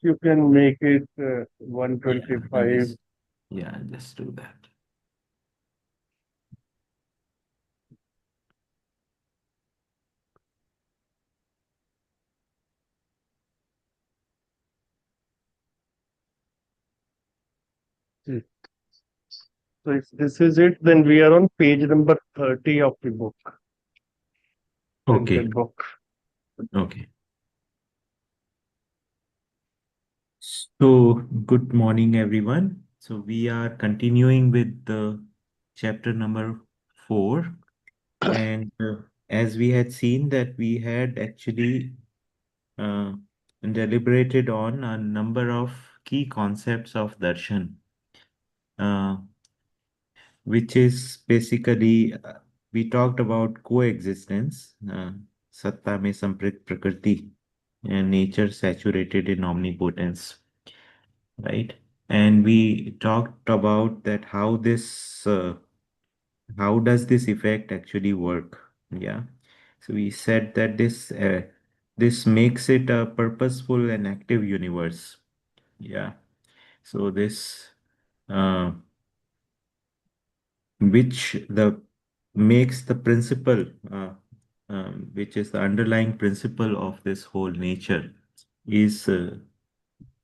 You can make it Yeah, I'll 125. just I'll just do that. So if this is it, then we are on page number 30 of the book, Okay, printed book. okay. So, good morning, everyone. So, we are continuing with the chapter number 4. And as we had seen that we had actually uh, deliberated on a number of key concepts of darshan, uh, which is basically we talked about coexistence, satta mein samprit prakriti, and nature saturated in omnipotence, right? And we talked about that how does this effect actually work? Yeah. So we said that this makes it a purposeful and active universe. Yeah. So this uh, which the makes the principle which is the underlying principle of this whole nature is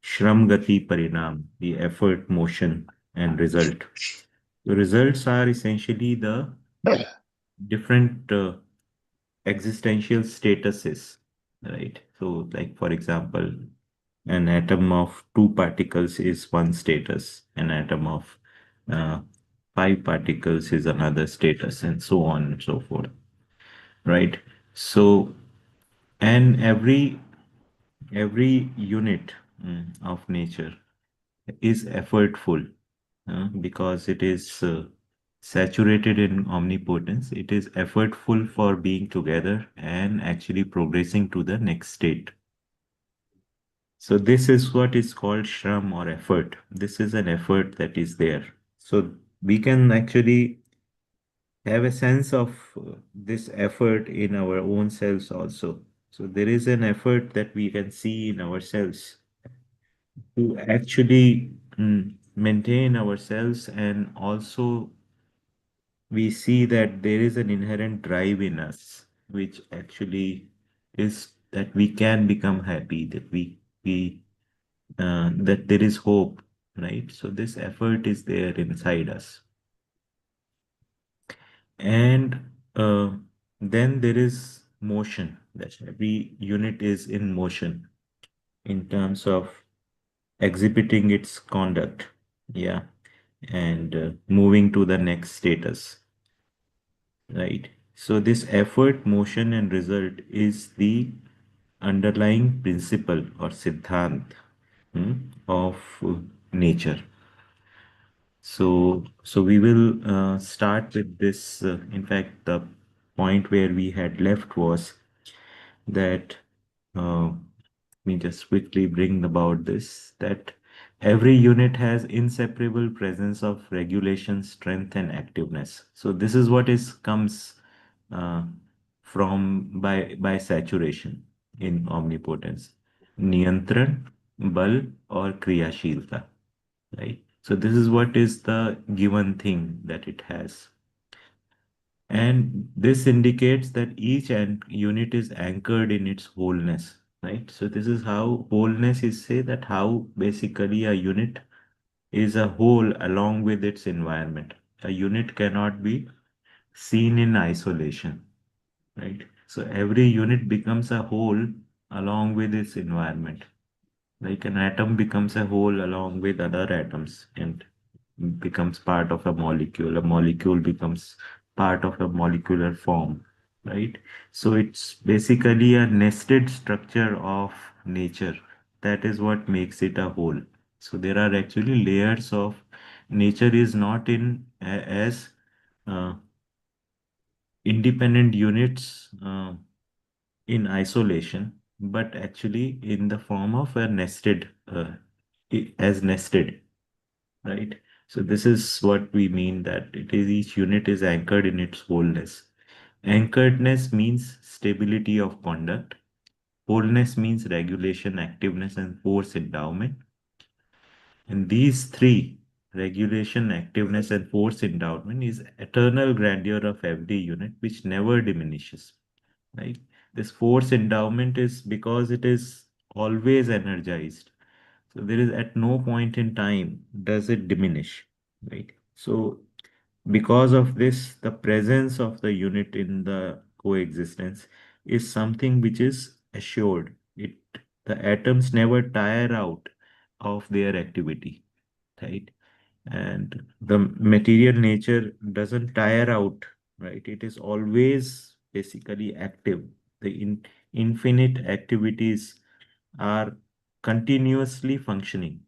Shram Gati Parinam, the effort, motion, and result. The results are essentially the different existential statuses, right? So, like for example, an atom of two particles is one status, an atom of uh, five particles is another status, and so on and so forth, right? So, and every unit of nature is effortful because it is saturated in omnipotence. It is effortful for being together and actually progressing to the next state. So this is what is called shram or effort. This is an effort that is there. So we can actually have a sense of this effort in our own selves also. So there is an effort that we can see in ourselves to actually maintain ourselves, and also we see that there is an inherent drive in us which actually is that we can become happy, that we that there is hope, right? So this effort is there inside us. And then there is motion, that every unit is in motion in terms of exhibiting its conduct, yeah, and moving to the next status, right? So this effort, motion, and result is the underlying principle or siddhant of nature. So we will start with this. In fact, the point where we had left was that let me just quickly bring about this, that every unit has inseparable presence of regulation, strength, and activeness. So this is what is comes uh, from by saturation in omnipotence, niyantran, bal, or kriyashilta, right? So this is what is the given thing that it has. And this indicates that each unit is anchored in its wholeness, right? So this is how wholeness is say that how basically a unit is a whole along with its environment. A unit cannot be seen in isolation, right? So every unit becomes a whole along with its environment. Like an atom becomes a whole along with other atoms and becomes part of a molecule. A molecule becomes part of a molecular form, right? So it's basically a nested structure of nature. That is what makes it a whole. So there are actually layers of nature is not in as uh, independent units in isolation, but actually in the form of a nested, as nested, right? So this is what we mean, that it is each unit is anchored in its wholeness. Anchoredness means stability of conduct, Wholeness means regulation, activeness, and force endowment. And these three, regulation, activeness, and force endowment, is eternal grandeur of every unit which never diminishes. Right? This force endowment is because it is always energized. So there is at no point in time does it diminish. Right? So because of this, the presence of the unit in the coexistence is something which is assured. The atoms never tire out of their activity, right? And the material nature doesn't tire out, right? It is always basically active. The infinite activities are continuously functioning,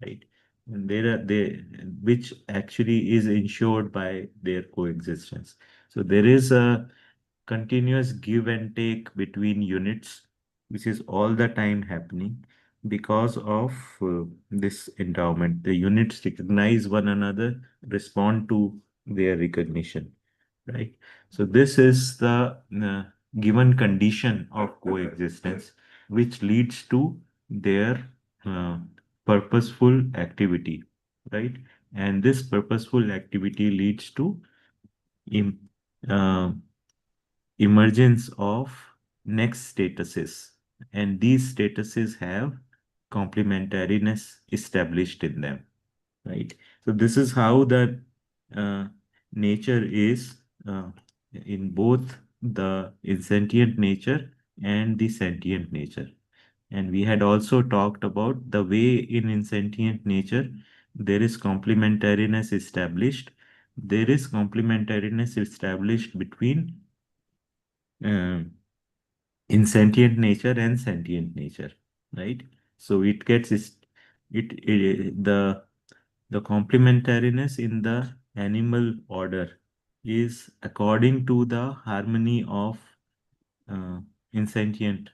right? And there are they which actually is ensured by their coexistence. So there is a continuous give and take between units, which is all the time happening because of this endowment. The units recognize one another, respond to their recognition, right? So this is the given condition of coexistence, which leads to their uh, purposeful activity, right? And this purposeful activity leads to im- uh, emergence of next statuses, and these statuses have complementariness established in them, right? So this is how the uh, nature is in both the insentient nature and the sentient nature. And we had also talked about the way in insentient nature there is complementariness established. There is complementariness established between um, insentient nature and sentient nature, right? So it gets the complementariness in the animal order is according to the harmony of uh, insentient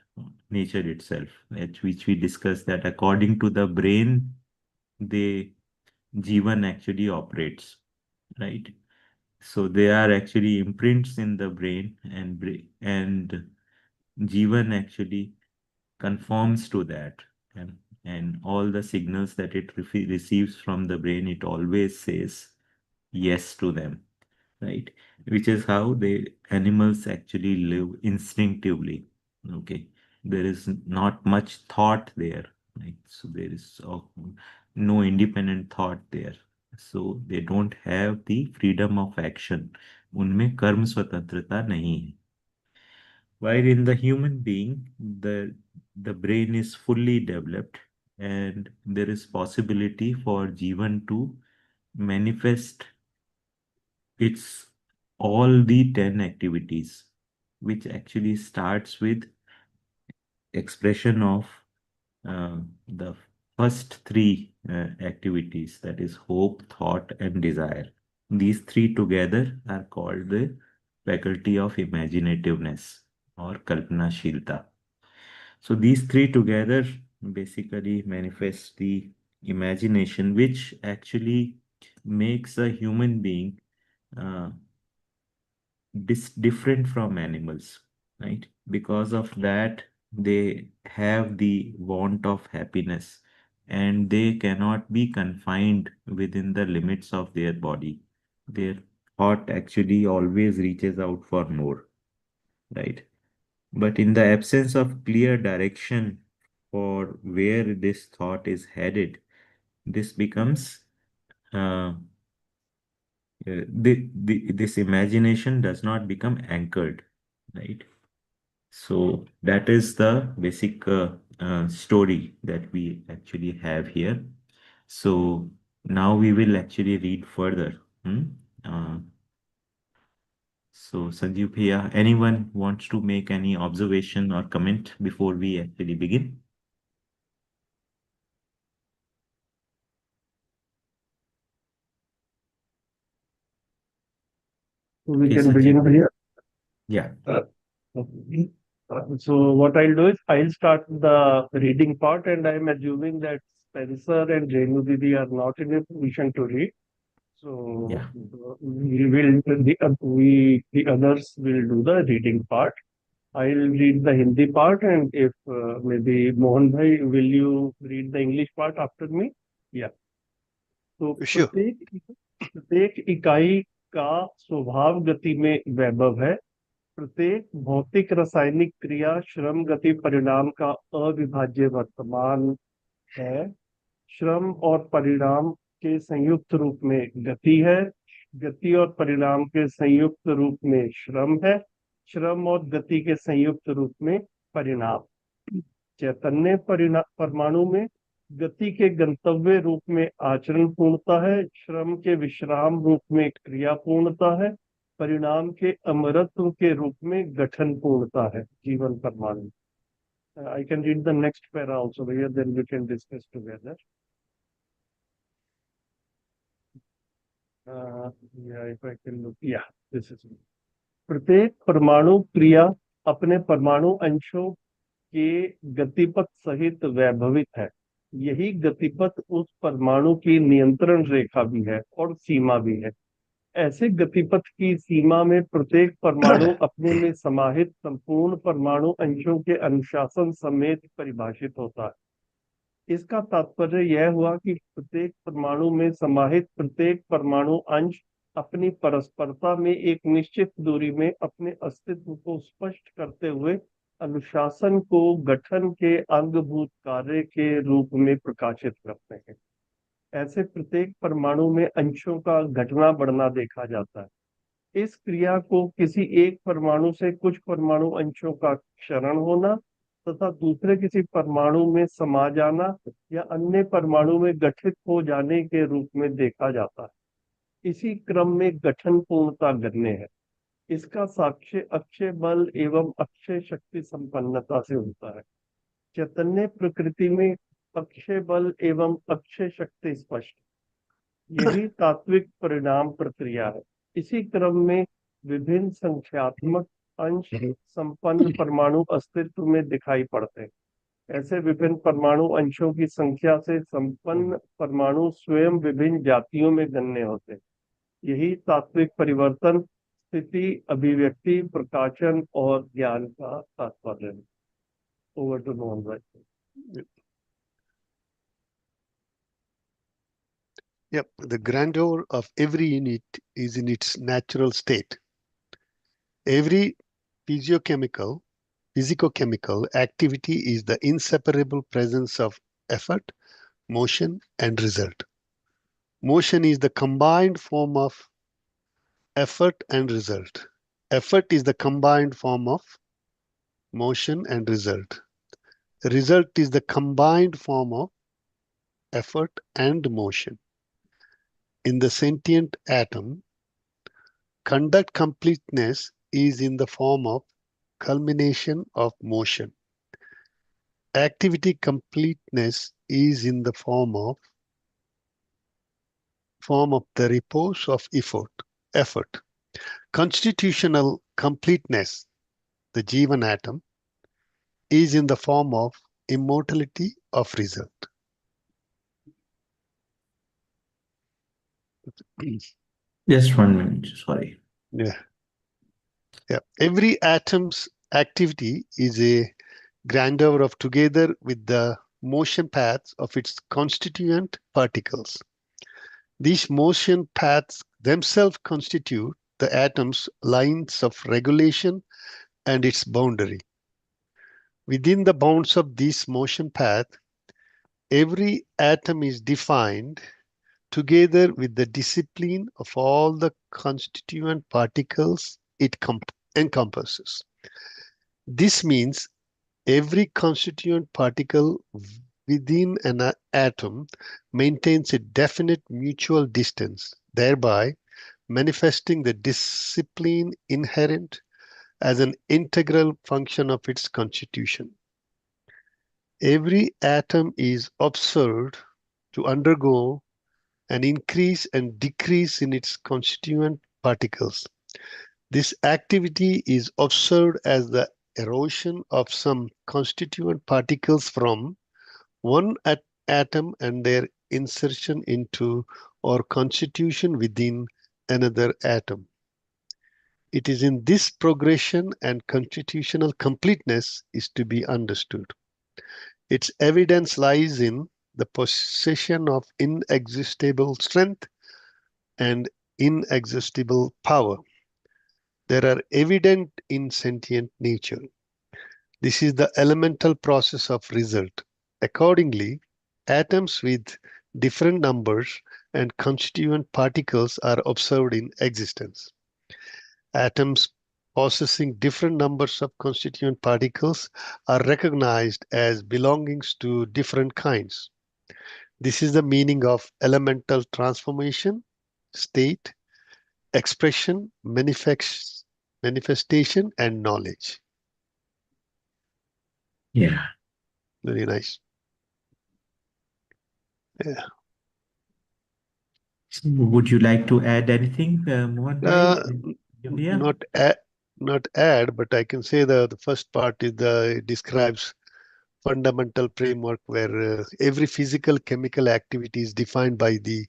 nature itself, at which we discussed that according to the brain, the Jivan actually operates, right? So they are actually imprints in the brain, and Jivan actually conforms to that, and all the signals that it receives from the brain, it always says yes to them, right? Which is how the animals actually live instinctively. Okay, there is not much thought there, right? So there is no independent thought there, so they don't have the freedom of action. उनमें कर्म स्वतंत्रता नहीं है. While in the human being, the brain is fully developed, and there is possibility for Jivan to manifest its all the 10 activities, which actually starts with expression of the first three activities, that is hope, thought, and desire. These three together are called the faculty of imaginativeness or kalpanashilta. So these three together basically manifest the imagination, which actually makes a human being uh, different from animals, right? Because of that, they have the want of happiness, and they cannot be confined within the limits of their body. Their thought actually always reaches out for more, right? But in the absence of clear direction for where this thought is headed, this becomes this imagination does not become anchored, right? So that is the basic story that we actually have here. So now we will actually read further. Hmm? Uh, so Sanjeev Bhaiya, anyone wants to make any observation or comment before we actually begin? We Okay, can Sanjeev. begin here. Yeah, Uh, okay. So what I'll do is I'll start the reading part, and I'm assuming that Spencer and Renu Didi are not in a position to read. So yeah. we will the others will do the reading part. I'll read the Hindi part, and if maybe Mohan bhai, will you read the English part after me? Yeah. तो Sure. प्रत्येक इकाई का स्वभाव गति में वैभव है। प्रत्येक भौतिक रासायनिक क्रिया श्रम गति परिणाम का अविभाज्य वर्तमान है। श्रम और परिणाम के संयुक्त रूप में गति है। गति और परिणाम के संयुक्त रूप में श्रम है। श्रम और गति के संयुक्त रूप में परिणाम। चैतन्य परमाणु में गति के गंतव्य रूप में आचरण पूर्णता है। श्रम के विश्राम रूप में क्रिया पूर्णता है। परिणाम के अमरत्व के रूप में गठन पूर्णता है। जीवन परमाणु। I can read the next para also here, then we can discuss together. Yeah, if I can look, yeah, this is it. प्रत्येक परमाणु क्रिया अपने परमाणु अंशों के गतिपथ सहित वैभवित है। यही गतिपथ उस परमाणु की नियंत्रण रेखा भी है और सीमा भी है। ऐसे गतिपथ की सीमा में प्रत्येक परमाणु अपने में समाहित संपूर्ण परमाणु अंशों के अनुशासन समेत परिभाषित होता है। इसका तात्पर्य यह हुआ कि प्रत्येक परमाणु में समाहित प्रत्येक परमाणु अंश अपनी परस्परता में एक निश्चित दूरी में अपने अस्तित्व को स्पष्ट करते हुए अनुशासन को गठन के अंगभूत कार्य के रूप में प्रकाशित करते हैं। ऐसे प्रत्येक परमाणु में अंशों का घटना बढ़ना देखा जाता है। इस क्रिया को किसी एक परमाणु से कुछ परमाणु अंशों का क्षरण होना तथा दूसरे किसी परमाणु में समा जाना या अन्य परमाणु में गठित हो जाने के रूप में देखा जाता है। इसी क्रम में गठन पूर्णता गण्य है। इसका साक्ष्य अक्षय बल एवं अक्षय शक्ति संपन्नता से होता है। चैतन्य प्रकृति में अक्षय बल एवं अक्षय शक्ति स्पष्ट, यही तात्विक परिणाम प्रक्रिया है। इसी क्रम में विभिन्न संख्यात्मक अंश संपन्न परमाणु अस्तित्व में दिखाई पड़ते हैं। ऐसे विभिन्न परमाणु अंशों की संख्या से संपन्न परमाणु स्वयं विभिन्न जातियों में गण्य होते हैं। यही तात्विक परिवर्तन, स्थिति, अभिव्यक्ति, प्रकाशन और ज्ञान का तात्पर्य है। ओवर टू मोहन भाई। Yep, the grandeur of every unit is in its natural state. Every physicochemical activity is the inseparable presence of effort, motion, and result. Motion is the combined form of effort and result. Effort is the combined form of motion and result. Result is the combined form of effort and motion. In the sentient atom, conduct completeness is in the form of culmination of motion. Activity completeness is in the form of the repose of effort. Constitutional completeness, the Jivan atom, is in the form of immortality of result. Just 1 minute, sorry. Yeah. Every atom's activity is a grandeur of together with the motion paths of its constituent particles. These motion paths themselves constitute the atom's lines of regulation and its boundary. Within the bounds of this motion path, every atom is defined together with the discipline of all the constituent particles it encompasses. This means every constituent particle within an atom maintains a definite mutual distance, thereby manifesting the discipline inherent as an integral function of its constitution. Every atom is observed to undergo an increase and decrease in its constituent particles. This activity is observed as the erosion of some constituent particles from one atom and their insertion into or constitution within another atom. It is in this progression and constitutional completeness is to be understood. Its evidence lies in the possession of inexhaustible strength and inexhaustible power. They are evident in sentient nature. This is the elemental process of result. Accordingly, atoms with different numbers and constituent particles are observed in existence. Atoms possessing different numbers of constituent particles are recognized as belonging to different kinds. This is the meaning of elemental transformation, state, expression, manifestation, and knowledge. Yeah. Very nice. Yeah. So would you like to add anything, Mohan Bhai? Yeah. Not add, but I can say the first part is it describes fundamental framework where every physical chemical activity is defined by the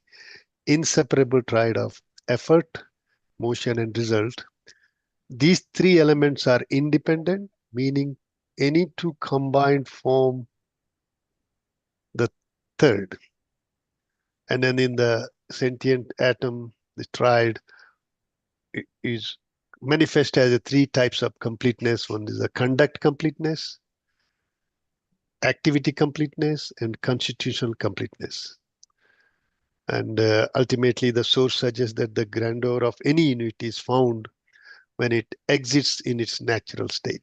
inseparable triad of effort, motion, and result. These three elements are independent, meaning any two combined form the third. And then in the sentient atom, the triad is manifest as a three types of completeness. One is the conduct completeness, activity completeness, and constitutional completeness. And ultimately, the source suggests that the grandeur of any unit is found when it exists in its natural state.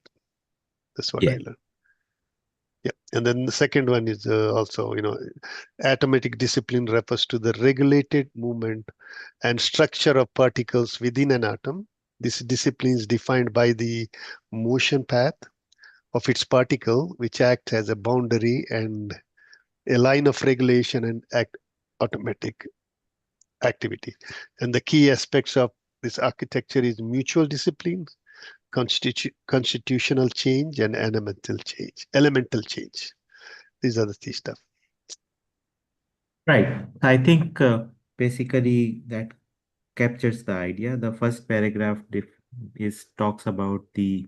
That's what I Yeah. learned. Yeah, and then the second one is also, atomic discipline refers to the regulated movement and structure of particles within an atom. This discipline is defined by the motion path of its particle, which acts as a boundary and a line of regulation and automatic activity. And the key aspects of this architecture is mutual discipline, constitutional change, and elemental change. Elemental change. These are the three stuff. Right. I think basically that captures the idea. The first paragraph is talks about the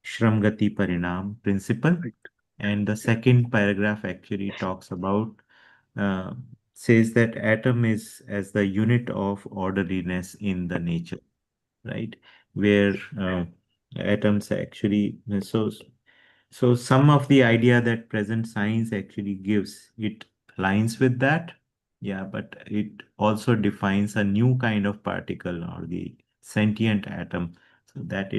Shramgati Parinam principle, Right. and the second paragraph actually talks about uh, says that atom is as the unit of orderliness in the nature, right? Where atoms actually so some of the idea that present science actually gives, it aligns with that. Yeah, but it also defines a new kind of particle or the sentient atom. So that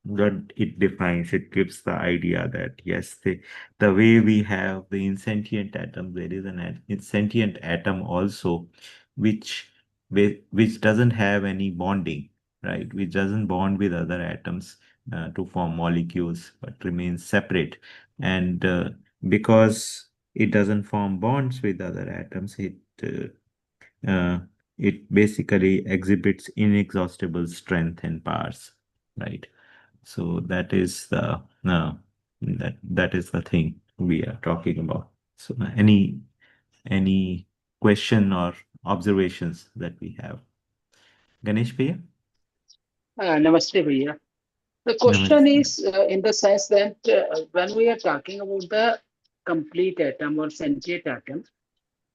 what it defines, it gives the idea that yes, the way we have the insentient atom, there is an insentient atom also, which which doesn't have any bonding, right? Which doesn't bond with other atoms to form molecules, but remains separate. And because it doesn't form bonds with other atoms, uh, it basically exhibits inexhaustible strength and powers, right? So that is the that is the thing we are talking about. So any question or observations that we have, Ganesh Bhaiya? Namaste, Bhaiya. The question Namaste. is in the sense that when we are talking about the complete atom or sentient atom,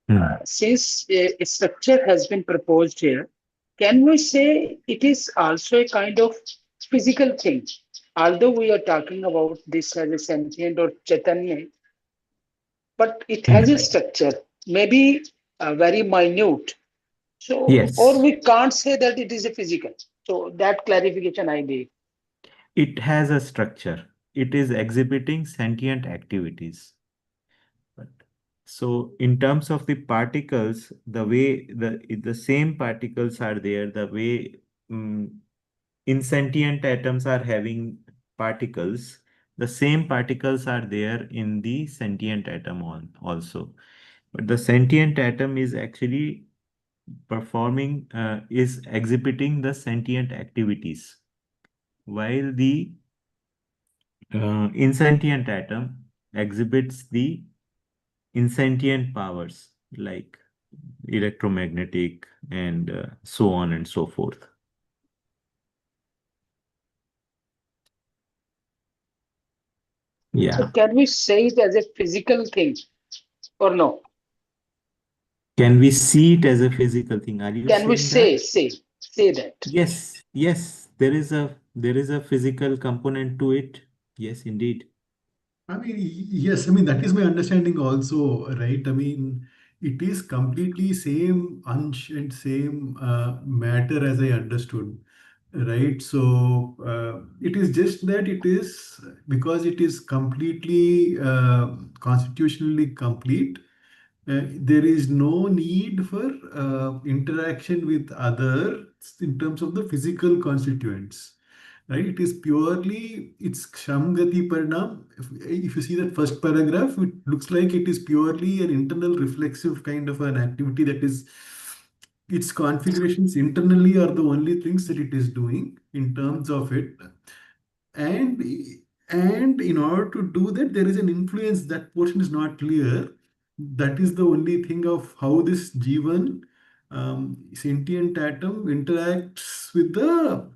Hmm. since a structure has been proposed here, can we say it is also a kind of physical thing? Although we are talking about this as a sentient or Chaitanya, but it has a Hmm. structure, maybe very minute. So, or Yes. we can't say that it is a physical. So that clarification I need. It has a structure. It is exhibiting sentient activities. But so in terms of the particles, the way the same particles are there, the way insentient atoms are having particles, the same particles are there in the sentient atom also. But the sentient atom is actually is exhibiting the sentient activities, while the insentient atom exhibits the insentient powers like electromagnetic and so on and so forth. Yeah. So can we say it as a physical thing or no? Can we see it as a physical thing? Are you Can we saying that? say that? Yes, yes, there is a physical component to it. Yes, indeed. I mean, yes, I mean, that is my understanding also, right? I mean, it is completely same unch and same matter as I understood, right? So it is just that it is because it is completely constitutionally complete. There is no need for interaction with others in terms of the physical constituents, right? It is purely, it's Kshamgati Parinam. If you see that first paragraph, it looks like it is purely an internal reflexive kind of an activity that is, its configurations internally are the only things that it is doing in terms of it. And in order to do that, there is an influence. That portion is not clear. That is the only thing of how this Jivan sentient atom interacts with the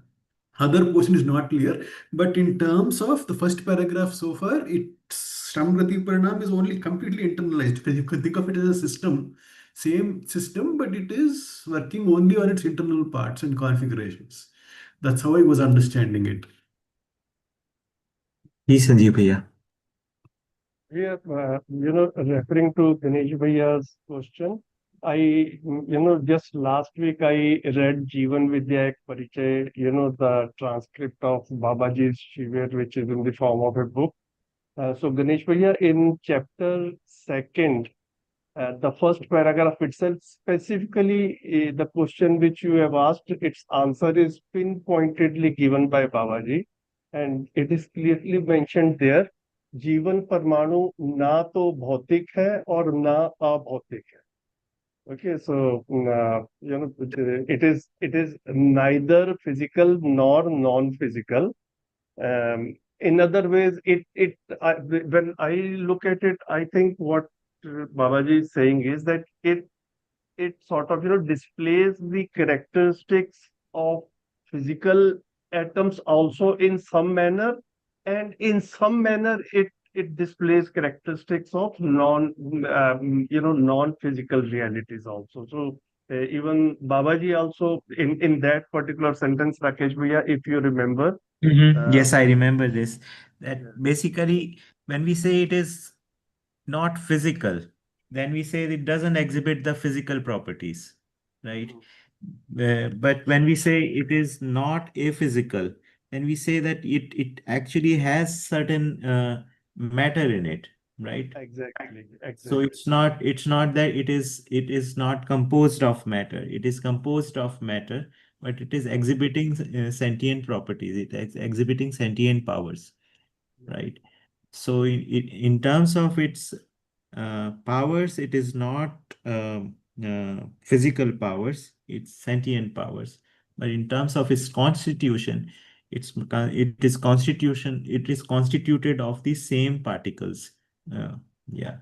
other portion is not clear. But in terms of the first paragraph so far, it's Samgrati Paranam is only completely internalized. Because you can think of it as a system, same system, but it is working only on its internal parts and configurations. That's how I was understanding it. जी संजीव भैया. Yeah, referring to Ganesh Bhaiya's question, just last week I read Jeevan Vidya Ek Parichay, the transcript of Babaji's Shivir, which is in the form of a book. So Ganesh Bhaiya, in chapter second, the first paragraph itself, specifically the question which you have asked, its answer is pinpointedly given by Babaji, and it is clearly mentioned there. जीवन परमाणु ना तो भौतिक है और ना अभौतिक है. Okay, so it is neither physical nor non-physical. In other ways, when I look at it, I think what Babaji is saying is that it sort of displays the characteristics of physical atoms also in some manner, and in some manner it displays characteristics of non-physical realities also. So even Babaji also in that particular sentence, Rakesh Bhaiya, if you remember, Yes, I remember this. That yeah, basically, when we say it is not physical, then we say it doesn't exhibit the physical properties, right? But when we say it is not aphysical, then we say that it actually has certain matter in it, right? exactly, So exactly. it's not that it is not composed of matter. It is composed of matter, but it is exhibiting sentient properties. It is exhibiting sentient powers, right? So in terms of its powers, it is not physical powers, it's sentient powers. But in terms of its constitution, it is constituted of the same particles. Yeah.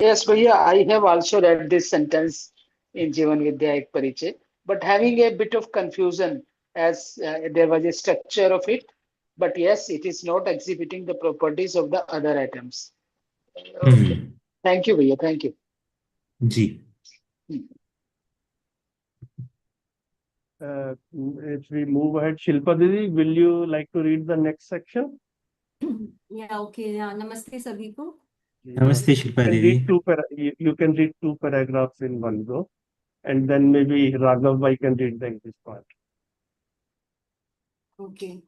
Yes, Bhaiya, I have also read this sentence in Jeevan Vidya Ek Parichay, but having a bit of confusion as there was a structure of it. But yes, it is not exhibiting the properties of the other atoms. Okay. Mhm. Thank you, Bhaiya. Thank you. G. If we move ahead, Shilpa Didi, will you like to read the next section? Yeah, okay. Yeah, namaste sabhi ko. Namaste, Shilpa can Devi. read you can read two paragraphs in one go, and then maybe Raghav Bhai can read the English part. Okay.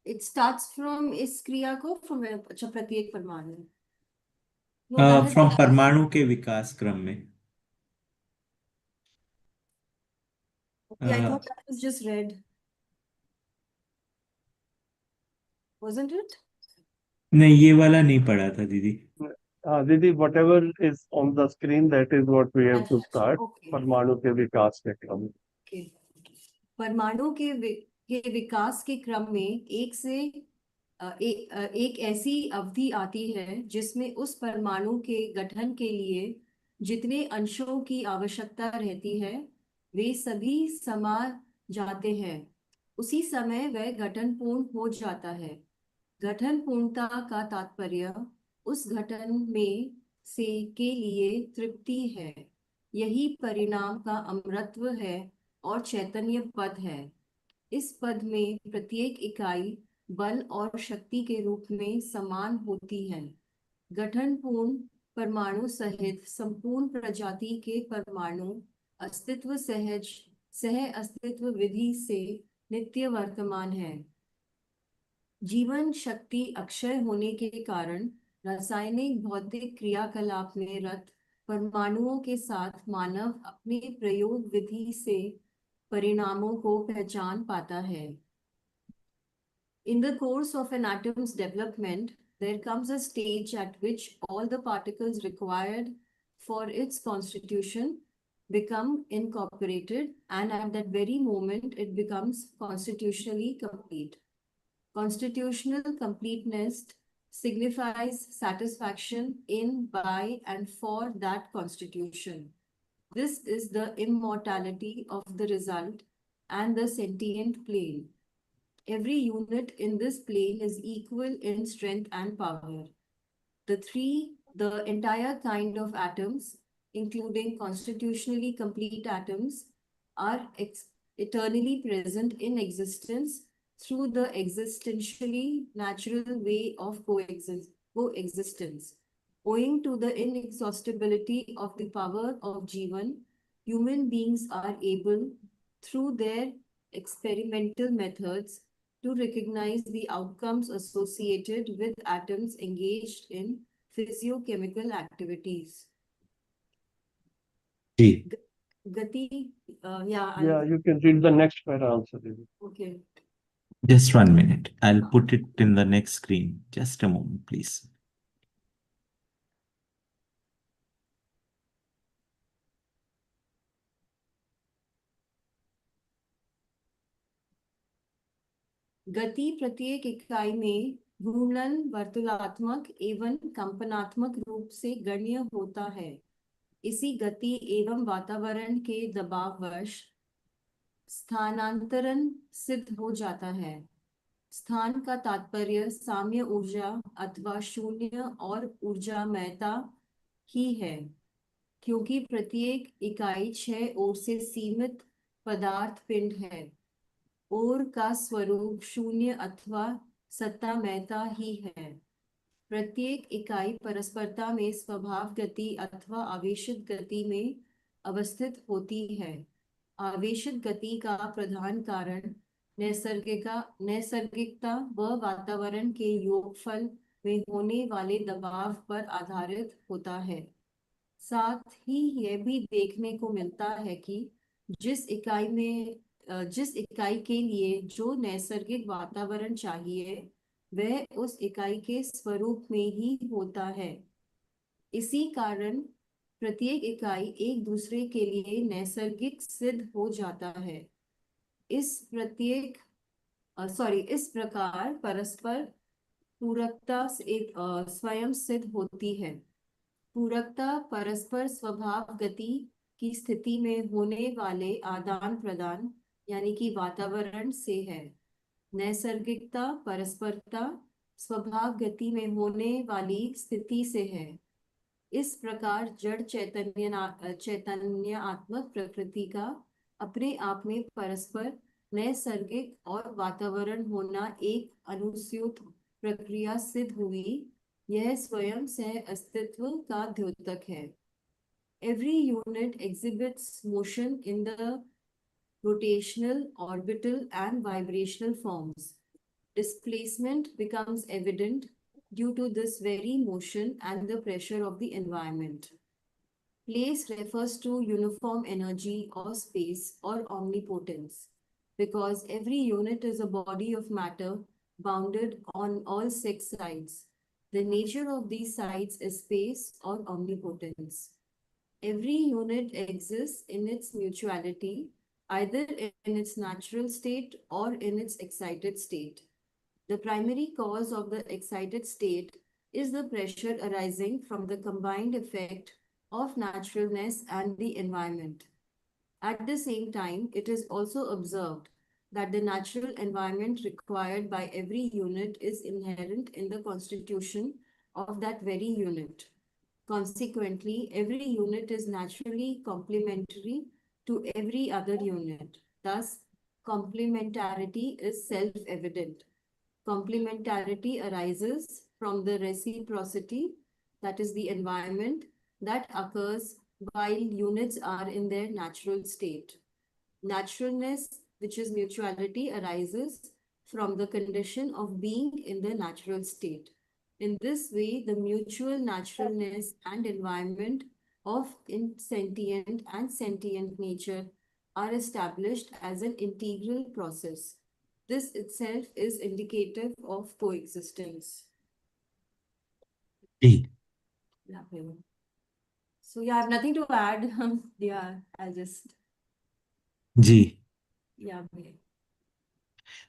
It starts from इस क्रिया को from अच्छा प्रत्येक परमाणु. No, that is from परमाणु के विकास क्रम में. okay, I thought that was just read. Wasn't it? नहीं, ये वाला नहीं पढ़ा था दीदी. Didi, whatever is on the screen, that is what we have to अच्छा, start. okay. परमाणु के विकास के क्रम. Okay. परमाणु के विकास के क्रम में एक ऐसी अवधि आती है जिसमें उस परमाणु के गठन के लिए जितने अंशों की आवश्यकता रहती है वे सभी समा जाते हैं. उसी समय वह गठन पूर्ण हो जाता है. गठन पूर्णता का तात्पर्य उस गठन में से के लिए तृप्ति है। यही परिणाम का अमरत्व है और चैतन्य पद है। इस पद में प्रत्येक इकाई बल और शक्ति के रूप में समान होती है। गठन पूर्ण परमाणु सहित संपूर्ण प्रजाति के परमाणु अस्तित्व सह अस्तित्व विधि से नित्य वर्तमान है। जीवन शक्ति अक्षय होने के कारण रासायनिक भौतिक क्रियाकलाप में रत परमाणुओं के साथ मानव अपने प्रयोग विधि से परिणामों को पहचान पाता है। In the course of an atom's development, there comes a stage at which all the particles required for its constitution become incorporated, and at that very moment it becomes constitutionally complete. Constitutional completeness signifies satisfaction in, by, and for that constitution. This is the immortality of the result and the sentient plane. Every unit in this plane is equal in strength and power. The entire kind of atoms, including constitutionally complete atoms, are eternally present in existence through the existentially natural way of coexistence. Owing to the inexhaustibility of the power of Jivan, human beings are able, through their experimental methods, to recognize the outcomes associated with atoms engaged in physiochemical activities. Ji, Gati, Yeah, you can read the next para also. David. okay. just 1 minute. I'll put it in the next screen. Just a moment, please. गति प्रत्येक इकाई में घूर्णन वर्तुलात्मक एवं कंपनात्मक रूप से गण्य होता है। इसी गति एवं वातावरण के दबाववश स्थानांतरण सिद्ध हो जाता है। स्थान का तात्पर्य साम्य ऊर्जा अथवा शून्य और ऊर्जामयता ही है, क्योंकि प्रत्येक इकाई 6 ओर से सीमित पदार्थ पिंड है। ओर का स्वरूप शून्य अथवा सत्तामयता ही है। प्रत्येक इकाई परस्परता में स्वभाव गति अथवा आवेशित गति में अवस्थित होती है। आवेशित गति का प्रधान कारण नैसर्गिकता व वातावरण के योगफल में होने वाले दबाव पर आधारित होता है। साथ ही यह भी देखने को मिलता है कि जिस इकाई के लिए जो नैसर्गिक वातावरण चाहिए वह उस इकाई के स्वरूप में ही होता है। इसी कारण प्रत्येक इकाई एक दूसरे के लिए नैसर्गिक सिद्ध हो जाता है। इस प्रकार परस्पर पूरकता स्वयं सिद्ध होती है। पूरकता परस्पर स्वभाव गति की स्थिति में होने वाले आदान प्रदान यानी कि वातावरण से है। नैसर्गिकता परस्परता स्वभाव गति में होने वाली स्थिति से है। इस प्रकार जड़ चैतन्यात्मक प्रकृति का अपने आप में परस्पर नैसर्गिक और वातावरण होना एक अनुस्यूत प्रक्रिया सिद्ध हुई। यह स्वयं सह अस्तित्व का द्योतक है। Every unit exhibits motion in the rotational, orbital, and vibrational forms. Displacement becomes evident due to this very motion and the pressure of the environment. Place refers to uniform energy or space or omnipotence, because every unit is a body of matter bounded on all 6 sides. The nature of these sides is space or omnipotence. Every unit exists in its mutuality, either in its natural state or in its excited state. The primary cause of the excited state is the pressure arising from the combined effect of naturalness and the environment. At the same time, it is also observed that the natural environment required by every unit is inherent in the constitution of that very unit. Consequently, every unit is naturally complementary to every other unit. Thus, complementarity is self-evident. Complementarity arises from the reciprocity, that is the environment, that occurs while units are in their natural state. Naturalness, which is mutuality, arises from the condition of being in the natural state. In this way, the mutual naturalness and environment of insentient and sentient nature are established as an integral process. This itself is indicative of coexistence. Ji Yeah, so yeah, I have nothing to add. Yeah, I'll just, ji yeah.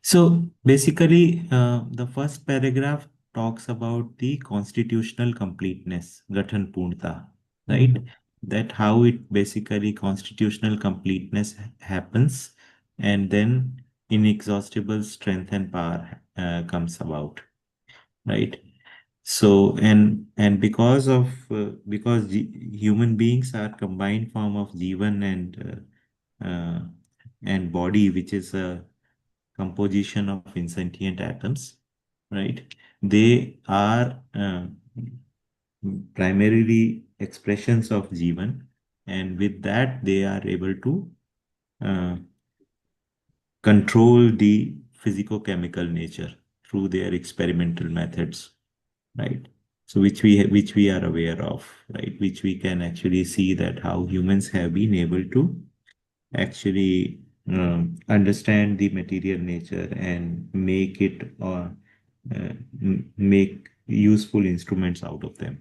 So basically, the first paragraph talks about the constitutional completeness, Gathan Purnta, right? That how it basically constitutional completeness happens, and then inexhaustible strength and power comes about, right? So and because of because human beings are combined form of Jivan and body, which is a composition of insentient atoms, right? They are primarily expressions of Jivan, and with that, they are able to uh, control the physicochemical nature through their experimental methods, right? So which we are aware of, right? Which we can actually see that how humans have been able to actually understand the material nature and make it or make useful instruments out of them.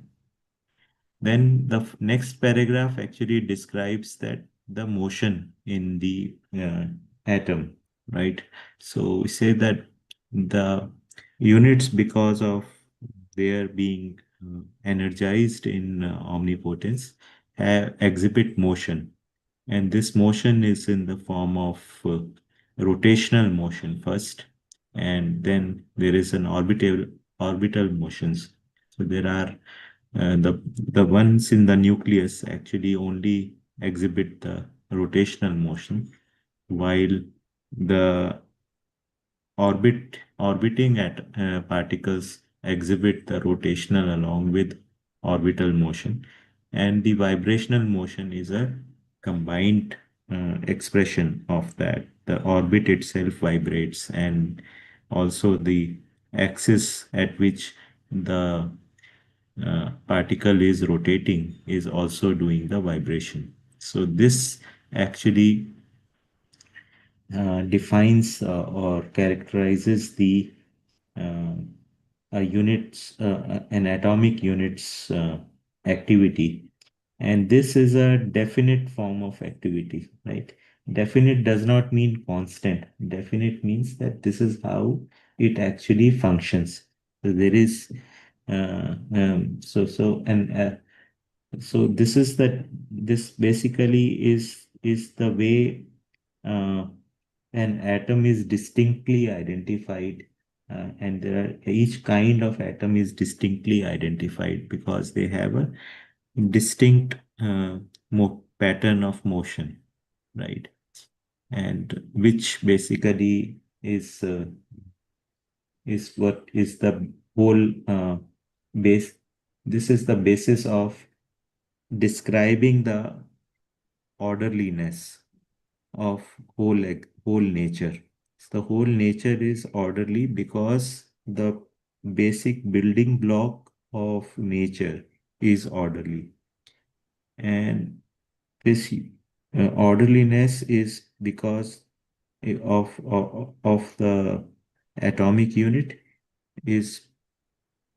Then the next paragraph actually describes that the motion in the atom, right? So we say that the units, because of their being energized in omnipotence, exhibit motion, and this motion is in the form of rotational motion first, and then there is an orbital motions. So there are the ones in the nucleus actually only exhibit the rotational motion, while the orbiting at particles exhibit the rotational along with orbital motion, and the vibrational motion is a combined expression of that. The orbit itself vibrates, and also the axis at which the particle is rotating is also doing the vibration. So this actually defines or characterizes the uh, an atomic unit's activity. And this is a definite form of activity, right? Definite does not mean constant. Definite means that this is how it actually functions. So there is, so this is that this basically is the way uh, an atom is distinctly identified, and there are each kind of atom is distinctly identified because they have a distinct pattern of motion, right? And which basically is what is the whole base. This is the basis of describing the orderliness of whole nature. The whole nature is orderly because the basic building block of nature is orderly, and this orderliness is because of the atomic unit is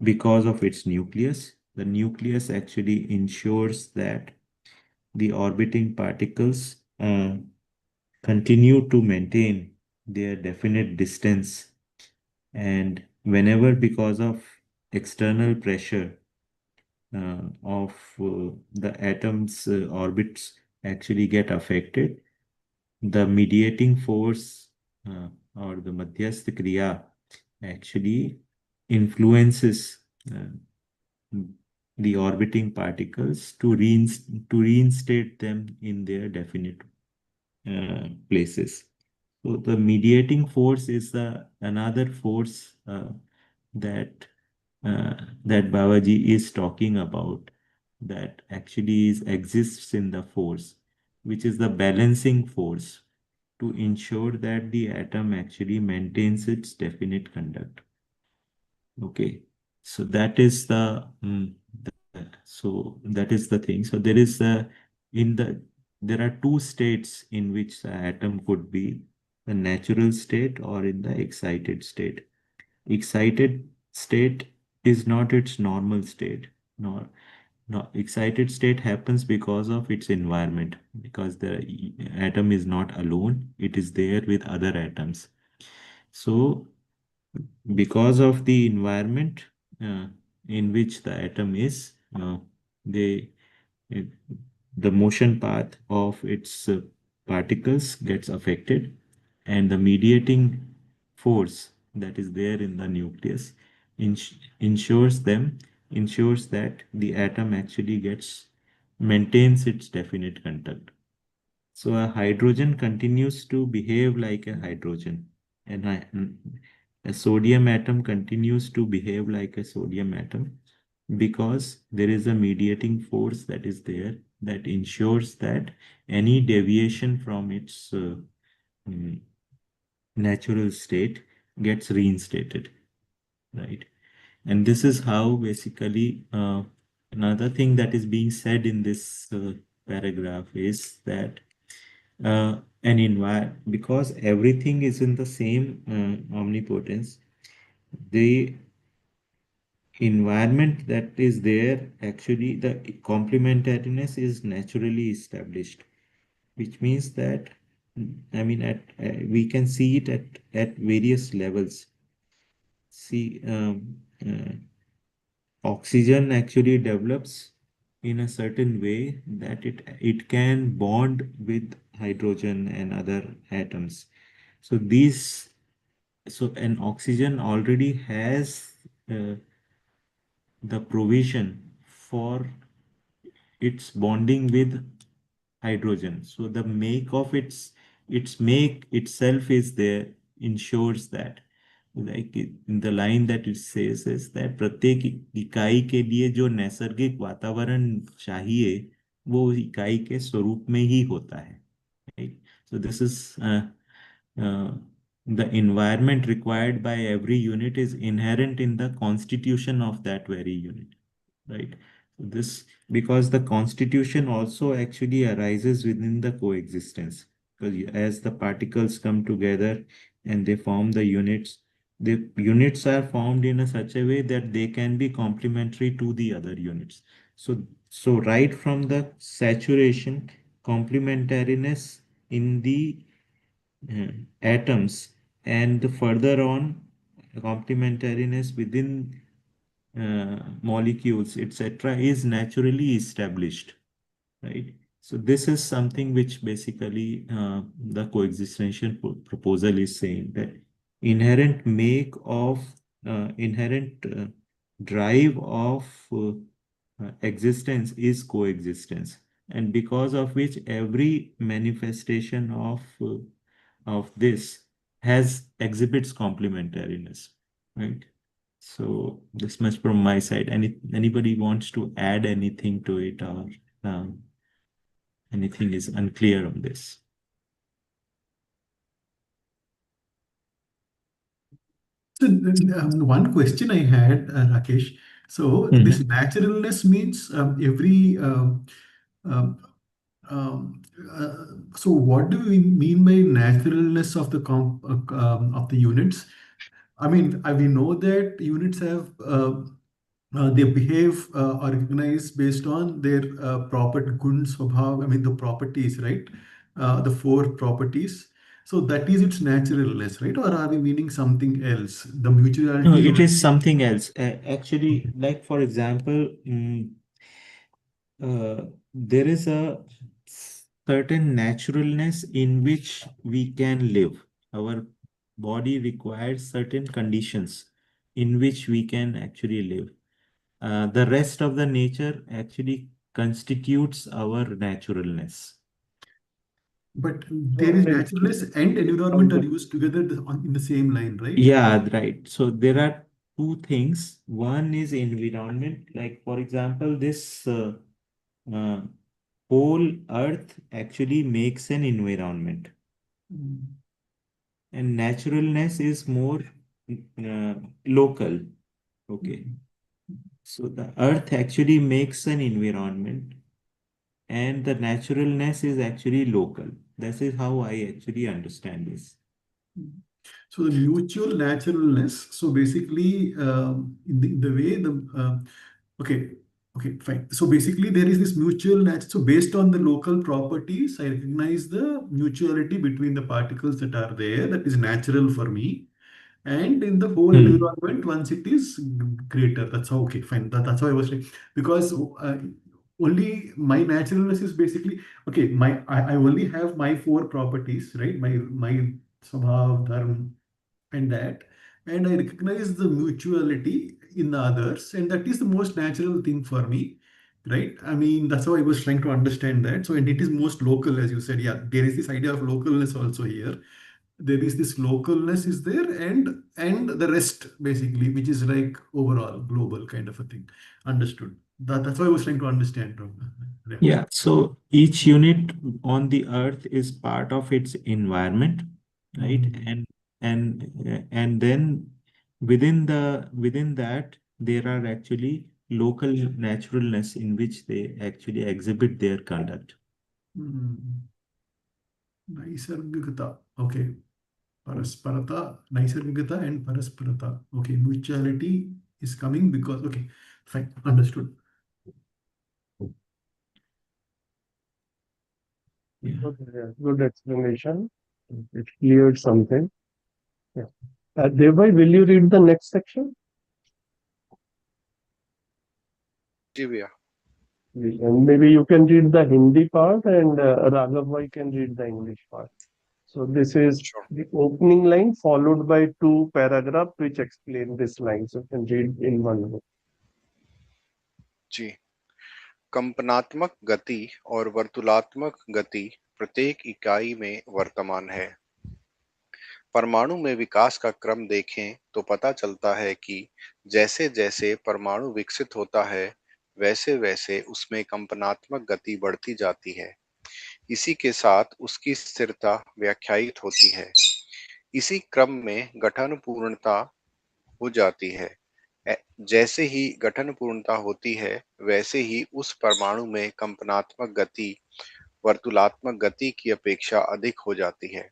because of its nucleus. The nucleus actually ensures that the orbiting particles continue to maintain their definite distance, and whenever because of external pressure of the atom's orbits actually get affected, the mediating force or the Madhyasth Kriya actually influences the orbiting particles to reinstate them in their definite places. So the mediating force is the another force that that Babaji is talking about, that actually exists in the force, which is the balancing force to ensure that the atom actually maintains its definite conduct. Okay, so that is that is the thing. So there is in the there are two states in which the atom could be: the natural state or in the excited state. Excited state is not its normal state. No, excited state happens because of its environment, because the atom is not alone, it is there with other atoms. So because of the environment in which the atom is, they it, the motion path of its particles gets affected, and the mediating force that is there in the nucleus ensures ensures that the atom actually gets maintains its definite conduct. So a hydrogen continues to behave like a hydrogen, and a sodium atom continues to behave like a sodium atom, because there is a mediating force that is there that ensures that any deviation from its mm, natural state gets reinstated, right? And this is how basically another thing that is being said in this paragraph is that an environment, because everything is in the same omnipotence, the environment that is there, actually the complementariness is naturally established, which means that I mean we can see it at various levels. See, oxygen actually develops in a certain way that it can bond with hydrogen and other atoms. So an oxygen already has the provision for its bonding with hydrogen. So the make of its make itself is there, ensures that, like in the line that it says is that प्रत्येक इकाई के लिए जो नैसर्गिक वातावरण चाहिए वो इकाई के स्वरूप में ही होता है, right? So this is uh, the environment required by every unit is inherent in the constitution of that very unit, right? So this, because the constitution also actually arises within the coexistence, because as the particles come together and they form the units are formed in a such a way that they can be complementary to the other units. So right from the saturation, complementariness in the uh, atoms, and further on complementariness within molecules, etc., is naturally established, right? So this is something which basically the coexistential proposal is saying, that inherent make of inherent drive of existence is coexistence, and because of which every manifestation of this has exhibits complementariness, right? So this much from my side. Anybody wants to add anything to it, or anything is unclear on this? So, one question I had, Rakesh. So, this naturalness means every. Um, um, so, what do we mean by naturalness of the of the units? I mean, we know that units have they behave organize based on their proper gun swabhav, I mean the properties, right? The four properties. So that is its naturalness, right? Or are we meaning something else? The No, mutuality it of. is something else. Actually, like for example, there is a certain naturalness in which we can live. Our body requires certain conditions in which we can actually live. The rest of the nature actually constitutes our naturalness. But there is naturalness and environment are used together in the same line, right? Yeah, right. So there are two things. One is environment, like for example, this uh, whole earth actually makes an environment, Mm. and naturalness is more uh, local. Okay. So the earth actually makes an environment, and the naturalness is actually local. This is how I actually understand this. So the mutual naturalness. So basically, in the way okay, okay, fine. So basically, there is this mutual nature. So based on the local properties, I recognize the mutuality between the particles that are there. That is natural for me. And in the whole Hmm. environment, once it is greater, that's how, okay, fine. That's how I was like, because only my naturalness is basically, okay, I only have my four properties, right? My Swabhav, Dharma, and that, and I recognize the mutuality in the others, and that is the most natural thing for me, right? I mean, that's how I was trying to understand that. So, and it is most local, as you said. Yeah, there is this idea of localness also here. There is this localness is there, and the rest basically, which is like overall global kind of a thing. Understood. That's why I was trying to understand. Yeah. Yeah, so each unit on the earth is part of its environment, right? Mhm. And then within that there are actually local naturalness in which they actually exhibit their conduct. Mhm. Naisargikata. Okay. Parasparata, Naisargikata and Parasparata. Okay, mutuality is coming because, okay, fine, understood. Yeah. Good explanation. It cleared something. Yeah. Devai, will you read the next section? जी भैया And maybe you can read the Hindi part and Raghav Bhai can read the English part. So this is sure the opening line followed by two paragraphs which explain this line. So you can read in one go. जी कंपनात्मक गति और वर्तुलात्मक गति प्रत्येक इकाई में वर्तमान है। परमाणु में विकास का क्रम देखें तो पता चलता है कि जैसे जैसे परमाणु विकसित होता है वैसे वैसे उसमें कंपनात्मक गति बढ़ती जाती है। इसी के साथ उसकी स्थिरता व्याख्यायित होती है। इसी क्रम में गठन पूर्णता हो जाती है। जैसे ही गठन पूर्णता होती है वैसे ही उस परमाणु में कंपनात्मक गति वर्तुलात्मक गति की अपेक्षा अधिक हो जाती है।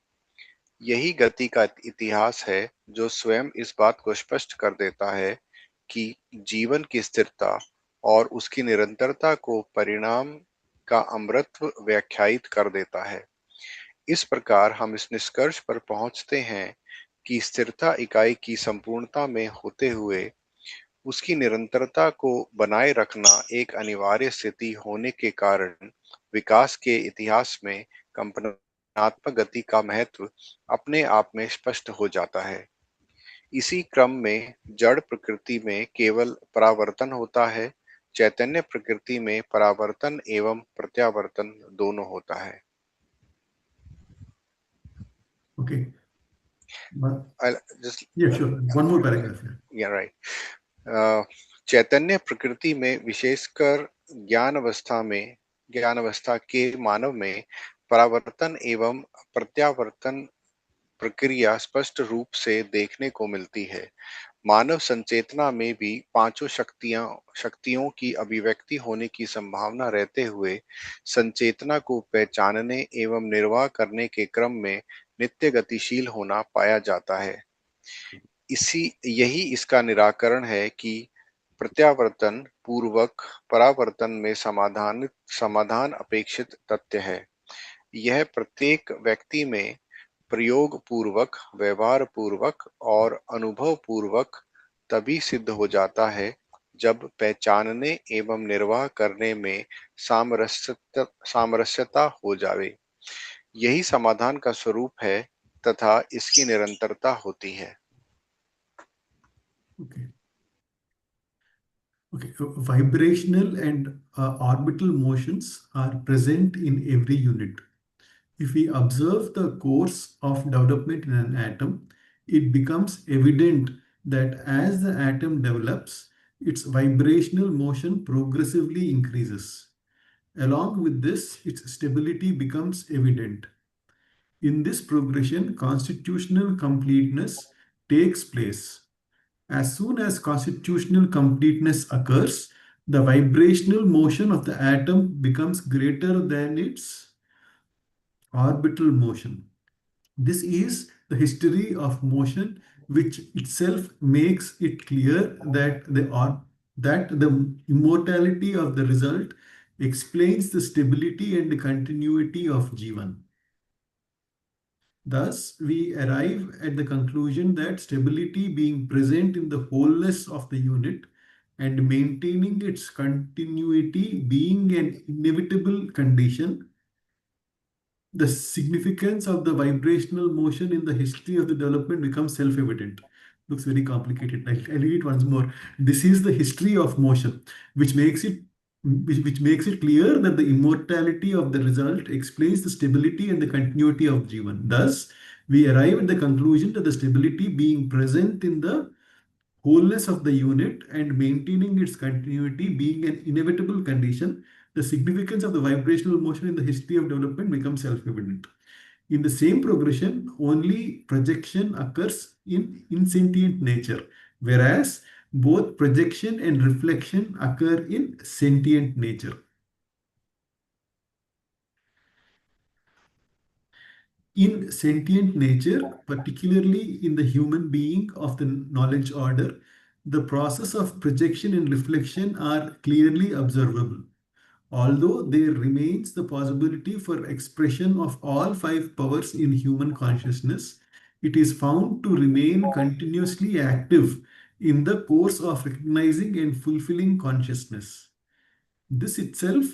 यही गति का इतिहास है जो स्वयं इस बात को स्पष्ट कर देता है कि जीवन की स्थिरता और उसकी निरंतरता को परिणाम का अमरत्व व्याख्यायित कर देता है। इस प्रकार हम इस निष्कर्ष पर पहुंचते हैं कि स्थिरता इकाई की संपूर्णता में होते हुए उसकी निरंतरता को बनाए रखना एक अनिवार्य स्थिति होने के कारण विकास के इतिहास में कंपनात्मक गति का महत्व अपने आप में स्पष्ट हो जाता है। इसी क्रम में जड़ प्रकृति में केवल परावर्तन होता है, चैतन्य प्रकृति में परावर्तन एवं प्रत्यावर्तन दोनों होता है। Okay. But, I'll just yeah, sure. One more paragraph. yeah, right. चैतन्य प्रकृति में विशेषकर ज्ञान अवस्था के मानव में परावर्तन एवं प्रत्यावर्तन प्रक्रिया स्पष्ट रूप से देखने को मिलती है। मानव संचेतना में भी पांचों शक्तियों की अभिव्यक्ति होने की संभावना रहते हुए संचेतना को पहचानने एवं निर्वाह करने के क्रम में नित्य गतिशील होना पाया जाता है। यही इसका निराकरण है कि प्रत्यावर्तन पूर्वक परावर्तन में समाधान अपेक्षित तथ्य है। यह प्रत्येक व्यक्ति में प्रयोग पूर्वक, व्यवहार पूर्वक और अनुभव पूर्वक तभी सिद्ध हो जाता है जब पहचानने एवं निर्वाह करने में सामरस्यता हो जावे। यही समाधान का स्वरूप है तथा इसकी निरंतरता होती है। Okay. Okay. Vibrational and orbital motions are present in every unit. If we observe the course of development in an atom, it becomes evident that as the atom develops, its vibrational motion progressively increases. Along with this, its stability becomes evident. In this progression, constitutional completeness takes place. As soon as constitutional completeness occurs, the vibrational motion of the atom becomes greater than its orbital motion. This is the history of motion, which itself makes it clear that the immortality of the result explains the stability and continuity of Jivan. Thus, we arrive at the conclusion that stability being present in the wholeness of the unit and maintaining its continuity being an inevitable condition, the significance of the vibrational motion in the history of the development becomes self-evident. Looks very complicated. I'll read it once more. This is the history of motion, which makes it which makes it clear that the immortality of the result explains the stability and the continuity of Jivan. Thus, we arrive at the conclusion that the stability being present in the wholeness of the unit and maintaining its continuity being an inevitable condition, the significance of the vibrational motion in the history of development becomes self-evident. In the same progression, only projection occurs in insentient nature, whereas both projection and reflection occur in sentient nature. In sentient nature, particularly in the human being of the knowledge order, the process of projection and reflection are clearly observable. Although there remains the possibility for expression of all five powers in human consciousness, it is found to remain continuously active in the course of recognizing and fulfilling consciousness. This itself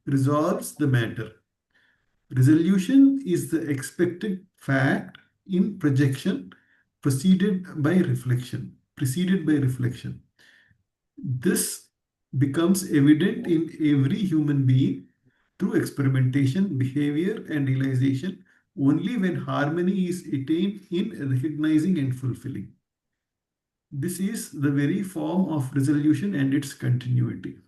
resolves the matter. Resolution is the expected fact in projection preceded by reflection. This becomes evident in every human being through experimentation, behavior, and realization only when harmony is attained in recognizing and fulfilling. This is the very form of resolution and its continuity.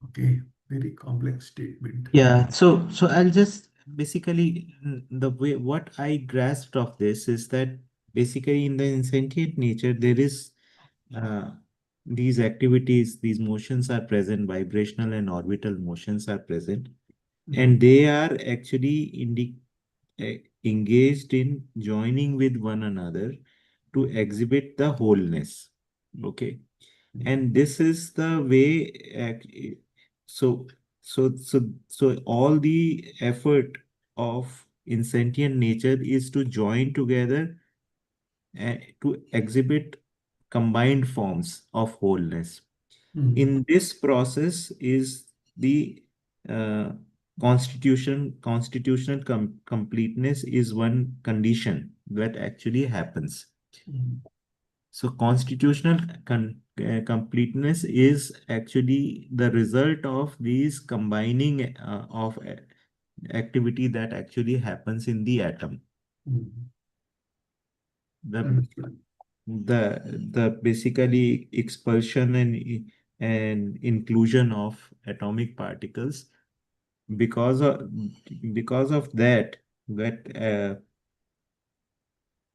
Okay, very complex statement. Yeah, so I'll just basically the way what I grasped of this is that basically in the insentient nature there is uh, these activities, these motions are present, vibrational and orbital motions are present, and they are actually engaged in joining with one another to exhibit the wholeness. Okay, and this is the way so so all the effort of insentient nature is to join together to exhibit combined forms of wholeness. In this process is the uh, constitutional completeness is one condition that actually happens. So constitutional completeness is actually the result of these combining of activity that actually happens in the atom. The the basically expulsion and inclusion of atomic particles because of that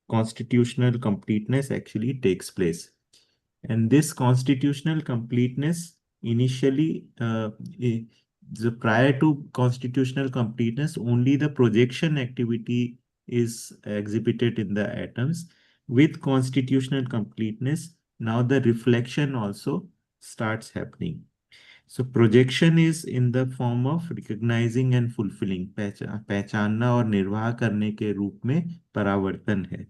constitutional completeness actually takes place. And this constitutional completeness initially, prior to constitutional completeness, only the projection activity is exhibited in the atoms. With constitutional completeness, now the reflection also starts happening. So projection is in the form of recognizing and fulfilling, पहचानना और निर्वाह करने के रूप में परावर्तन है.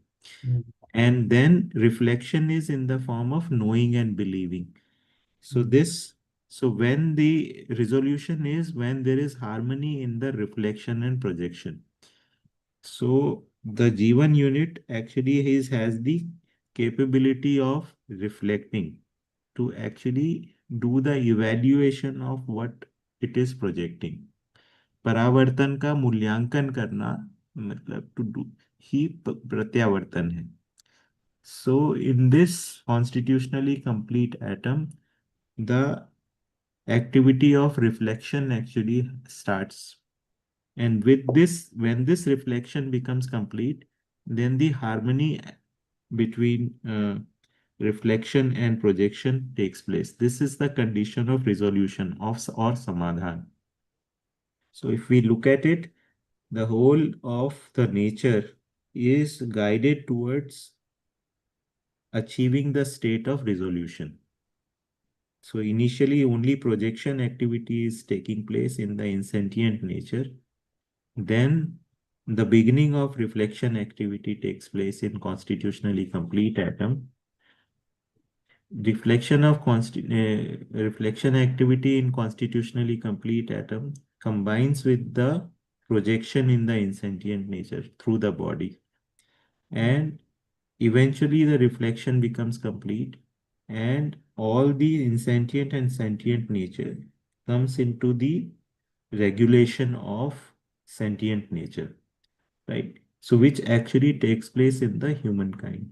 And then reflection is in the form of knowing and believing. So so when the resolution is when there is harmony in the reflection and projection. So the Jivan unit actually has the capability of reflecting to actually do the evaluation of what it is projecting. परावर्तन का मूल्यांकन करना मतलब to do he प्रत्यावर्तन है. So in this constitutionally complete atom, the activity of reflection actually starts. And with this, when this reflection becomes complete, then the harmony between reflection and projection takes place. This is the condition of resolution or samadhan. So if we look at it, the whole of the nature is guided towards achieving the state of resolution. So initially only projection activity is taking place in the insentient nature. Then the beginning of reflection activity takes place in constitutionally complete atom. Reflection activity in constitutionally complete atom combines with the projection in the insentient nature through the body. And eventually the reflection becomes complete and all the insentient and sentient nature comes into the regulation of sentient nature, right? So which actually takes place in the humankind.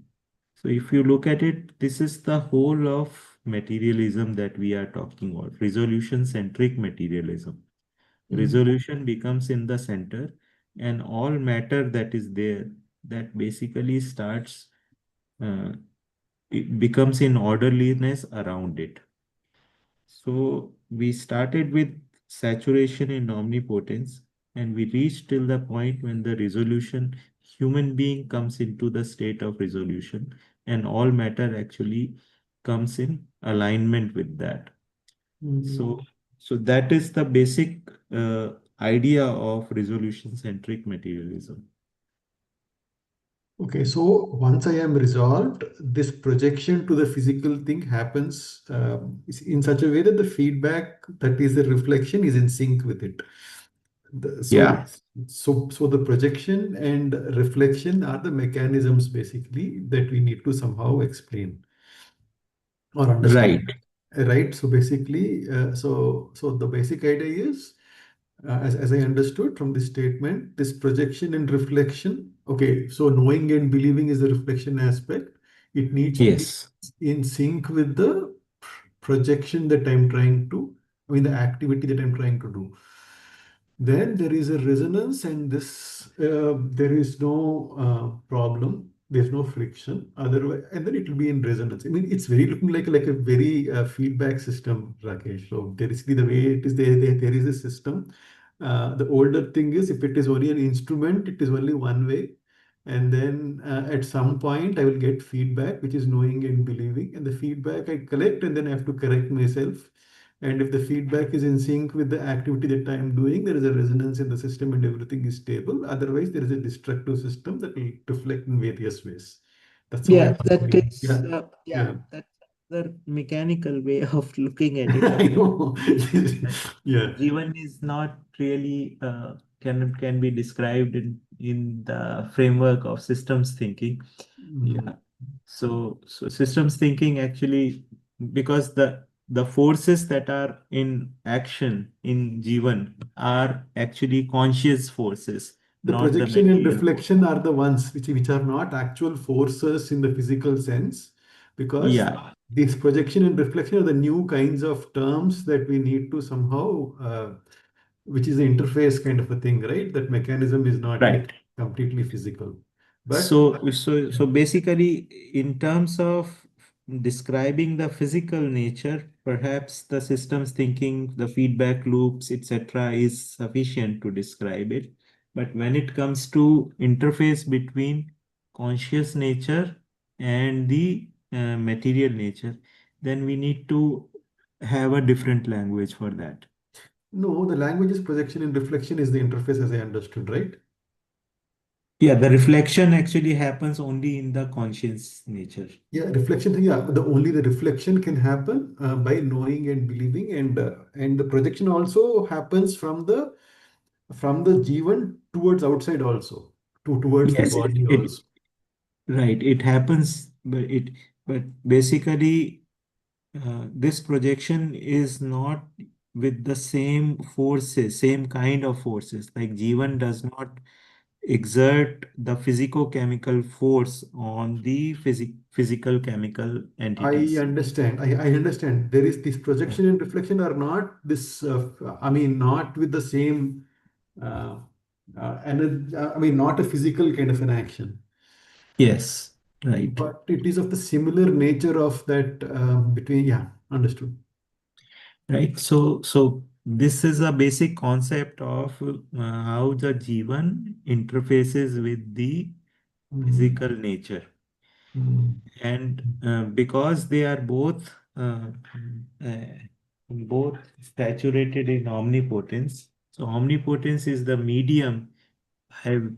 So if you look at it, this is the whole of materialism that we are talking about, resolution-centric materialism. Resolution becomes in the center and all matter that is there, that basically starts, it becomes in orderliness around it. So we started with saturation in omnipotence and we reached till the point when the resolution, human being comes into the state of resolution and all matter actually comes in alignment with that. So, so that is the basic idea of resolution-centric materialism. Okay, so once I am resolved, this projection to the physical thing happens in such a way that the feedback, that is the reflection, is in sync with it. Yeah. So the projection and reflection are the mechanisms basically that we need to somehow explain or understand. Right. So basically, so the basic idea is, as I understood from this statement, this projection and reflection. Okay, so knowing and believing is the reflection aspect. It needs to be in sync with the projection that I'm trying to, I mean, the activity that I'm trying to do. Then there is a resonance, and this there is no problem. There's no friction. Otherwise, and then it will be in resonance. I mean, it's very looking like a very feedback system, Rakesh. So basically, the way it is, there is a system. The older thing is, if it is only an instrument, it is only one way. And then at some point, I will get feedback, which is knowing and believing. And the feedback I collect, and then I have to correct myself. And if the feedback is in sync with the activity that I am doing, there is a resonance in the system and everything is stable. Otherwise, there is a destructive system that will reflect in various ways. That's how Yeah, that is. That's the mechanical way of looking at it. I know. Yeah. Jivan is not really can be described in the framework of systems thinking. Yeah. So systems thinking actually, because the forces that are in action in Jivan are actually conscious forces, The not the projection and material reflection are the ones which are not actual forces in the physical sense, because this projection and reflection are the new kinds of terms that we need to somehow, which is the interface kind of a thing, right? That mechanism is not yet completely physical. But So basically, in terms of describing the physical nature, perhaps the systems thinking, the feedback loops, etc., is sufficient to describe it. But when it comes to interface between conscious nature and the material nature, then we need to have a different language for that. no, the language is projection and reflection is the interface, as I understood, right? Yeah, the reflection actually happens only in the conscious nature. Yeah, reflection. Yeah, only the reflection can happen by knowing and believing, and the projection also happens from the Jivan towards outside also, towards the Yes, body it also. right. It happens, but basically, this projection is not with the same forces, same kind of forces. Like Jivan does not exert the physico-chemical force on the physical chemical I entities. understand. I understand. There is this projection and reflection are not this. I mean, not with the same. Uh, I mean, not a physical kind of an action, Yes, right. but it is of the similar nature of that between. Yeah, understood. Right. So this is a basic concept of how the Jivan interfaces with the Mm, physical nature. mm, And because they are uh, both saturated in omnipotence, so omnipotence is the medium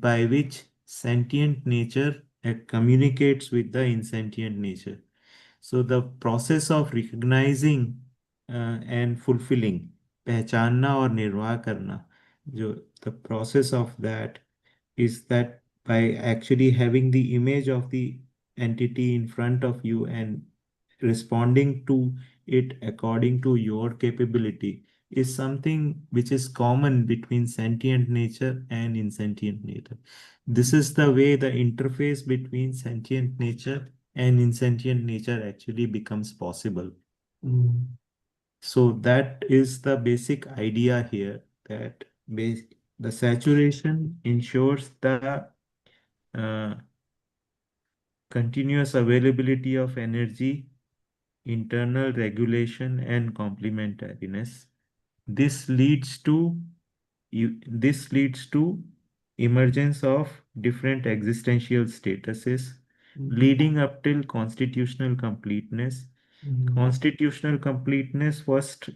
by which sentient nature communicates with the insentient nature. So the process of recognizing and fulfilling, पहचानना और निर्वाह करना, जो the process of that is that by actually having the image of the entity in front of you and responding to it according to your capability is something which is common between sentient nature and insentient nature. This is the way the interface between sentient nature and insentient nature actually becomes possible. mm, So that is the basic idea here, that the saturation ensures the uh, continuous availability of energy, internal regulation, and complementariness. This leads to this leads to emergence of different existential statuses, mm, leading up till constitutional completeness. mm, Constitutional completeness first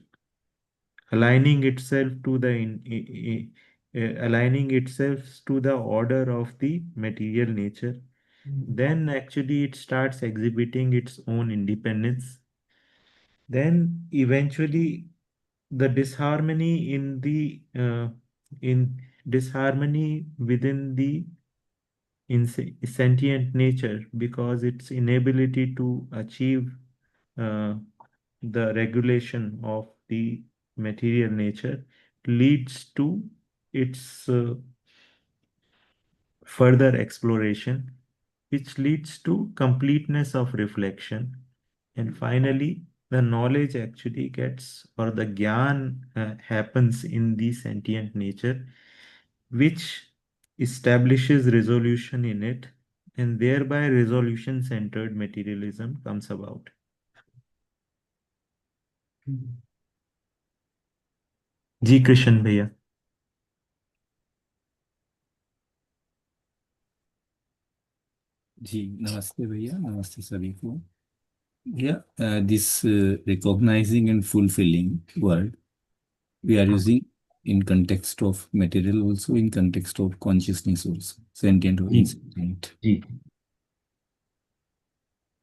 aligning itself to the aligning itself to the order of the material nature. mm, Then actually it starts exhibiting its own independence. Then eventually the disharmony in disharmony within the sentient nature, because its inability to achieve uh, the regulation of the material nature leads to its further exploration, which leads to completeness of reflection. And finally, the knowledge actually gets, or the gyan happens in the sentient nature, which establishes resolution in it, and thereby resolution centered materialism comes about. mm. जी कृष्ण भैया. जी नमस्ते भैया, नमस्ते सभी को. Yeah, this recognizing and fulfilling word we are using in context of material, also in context of consciousness, also sentient or ji insentient. Ji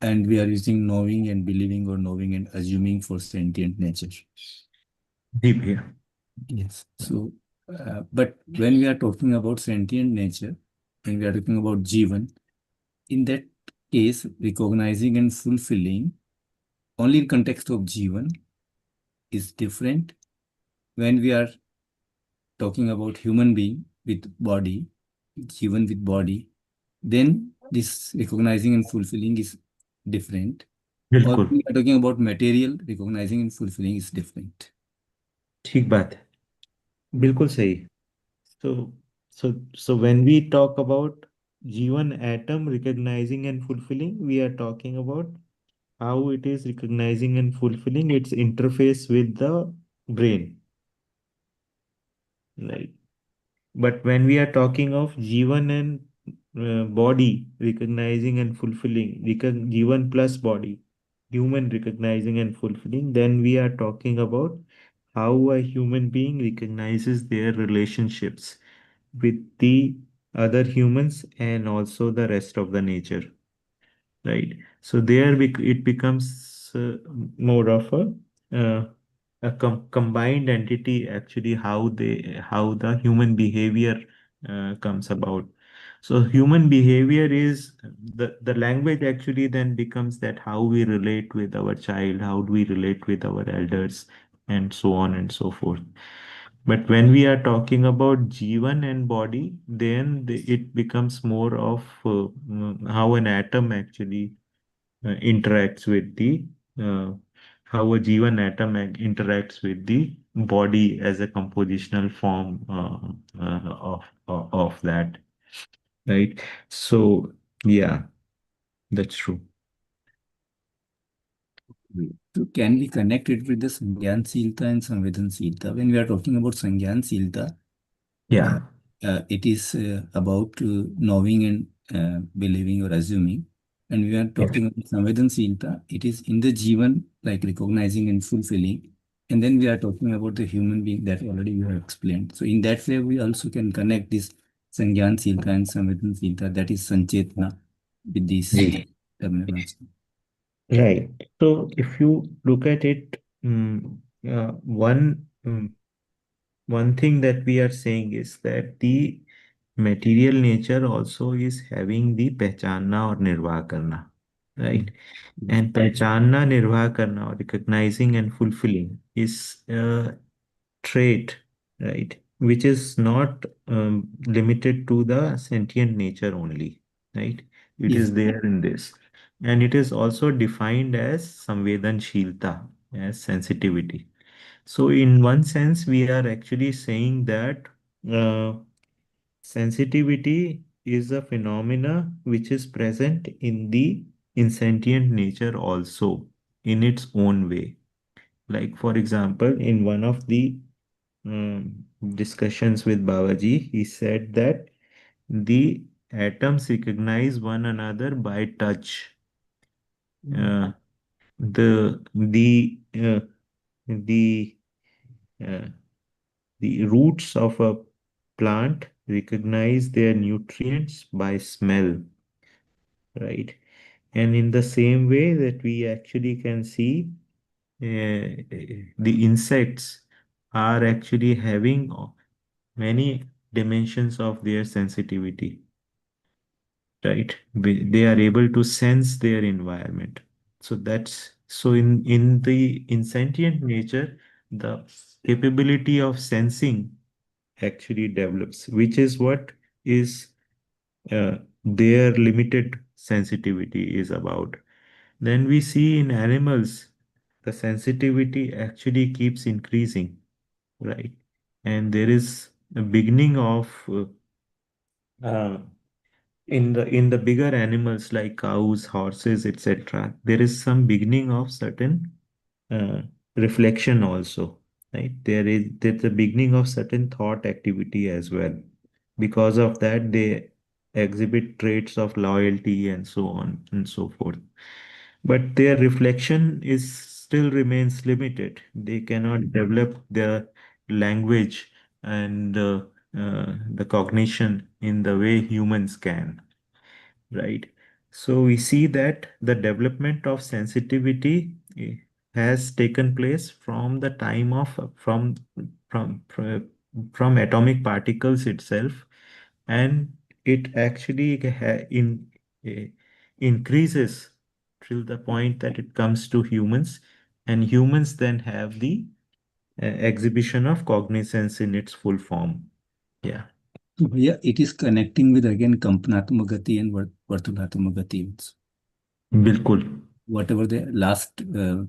And we are using knowing and believing or knowing and assuming for sentient nature. जी भैया. Yes. So, but when we are talking about sentient nature, when we are talking about Jivan, in that case, recognizing and fulfilling only in context of Jivan is different. When we are talking about human being with body, Jivan with body, then this recognizing and fulfilling is different. Or बिल्कुल we are talking about material, recognizing and fulfilling is different. ठीक बात है. बिल्कुल सही. So, so when we talk about Jivan atom recognizing and fulfilling, we are talking about how it is recognizing and fulfilling its interface with the brain, right? But when we are talking of Jivan and body recognizing and fulfilling, Jivan plus body, human recognizing and fulfilling, then we are talking about how a human being recognizes their relationships with the other humans and also the rest of the nature, right? So there it becomes more of a combined entity, actually how the human behavior comes about. So human behavior is the language actually then becomes that how we relate with our child, how do we relate with our elders, and so on and so forth. But when we are talking about Jivan and body, then it becomes more of how an atom actually interacts with the how a Jivan atom interacts with the body as a compositional form of that, right? So yeah, that's true. So can we connect it with the Sangyanशीलता and Sanvedanशीलता? When we are talking about Sangyanशीलता, Yeah, it is about knowing and believing or assuming. And we are talking about Sanvedanशीलता, it is in the Jivan, like recognizing and fulfilling. And then we are talking about the human being that already you have explained. So in that way, we also can connect this Sangyanशीलता and Sanvedanशीलता, that is Sanchetana, with this right. terminology. Right. So if you look at it, one thing that we are saying is that the material nature also is having the पहचानना और निर्वाह करना, right? And पहचानना, निर्वाह करना, or recognizing and fulfilling is a trait, right? Which is not limited to the sentient nature only, right? It Yes. is there in this. And it is also defined as samvedanshilta, as sensitivity. So, in one sense, we are actually saying that uh, sensitivity is a phenomena which is present in the insentient nature also in its own way. Like, for example, in one of the discussions with Babaji, he said that the atoms recognize one another by touch. Uh, the the uh, the roots of a plant recognize their nutrients by smell, right? And in the same way that we actually can see the insects are actually having many dimensions of their sensitivity, right? They are able to sense their environment. So that's so in the insentient nature, the capability of sensing actually develops, which is what is their limited sensitivity is about. Then we see in animals, the sensitivity actually keeps increasing, right? And there is a beginning of uh, in the bigger animals like cows, horses, etc. There is some beginning of certain uh, reflection also, right? There's a beginning of certain thought activity as well. Because of that, they exhibit traits of loyalty and so on and so forth. But their reflection is still remains limited. They cannot develop their language and the cognition in the way humans can, right? So we see that the development of sensitivity has taken place from the time of from from, from atomic particles itself, and it actually eh, increases till the point that it comes to humans, and humans then have the exhibition of cognizance in its full form. Yeah, So yeah, it is connecting with again Kampanatma Gati and Vartulatma Gati. बिल्कुल. Whatever the last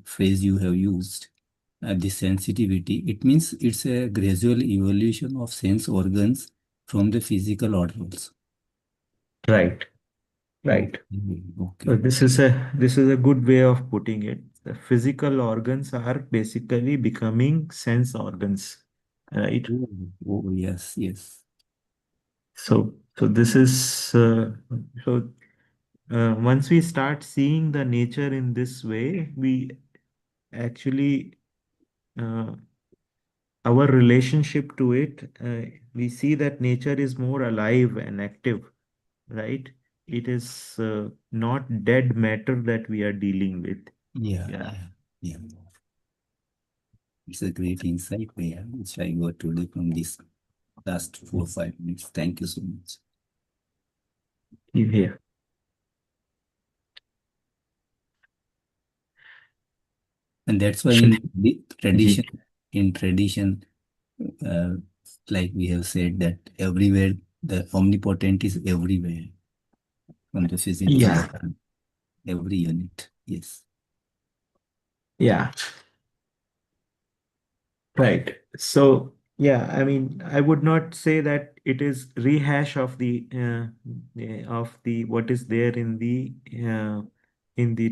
phrase you have used, the sensitivity, it means it's a gradual evolution of sense organs from the physical organs. Right. Right. So Okay. this is a good way of putting it. The physical organs are basically becoming sense organs, right? Oh, oh, yes, yes. So this is so once we start seeing the nature in this way, we actually uh, our relationship to it, we see that nature is more alive and active, right? It is not dead matter that we are dealing with. Yeah, Yeah. yeah. It's a great insight there, which I got today from this last 4 or 5 minutes. Thank you so much. here. And that's why Shil- the Ji. tradition, uh, like we have said that everywhere, the omnipotent is everywhere, from the physical, Yeah, every unit. Yes. yeah, right. So, yeah, I mean, I would not say that it is rehash of the what is there in the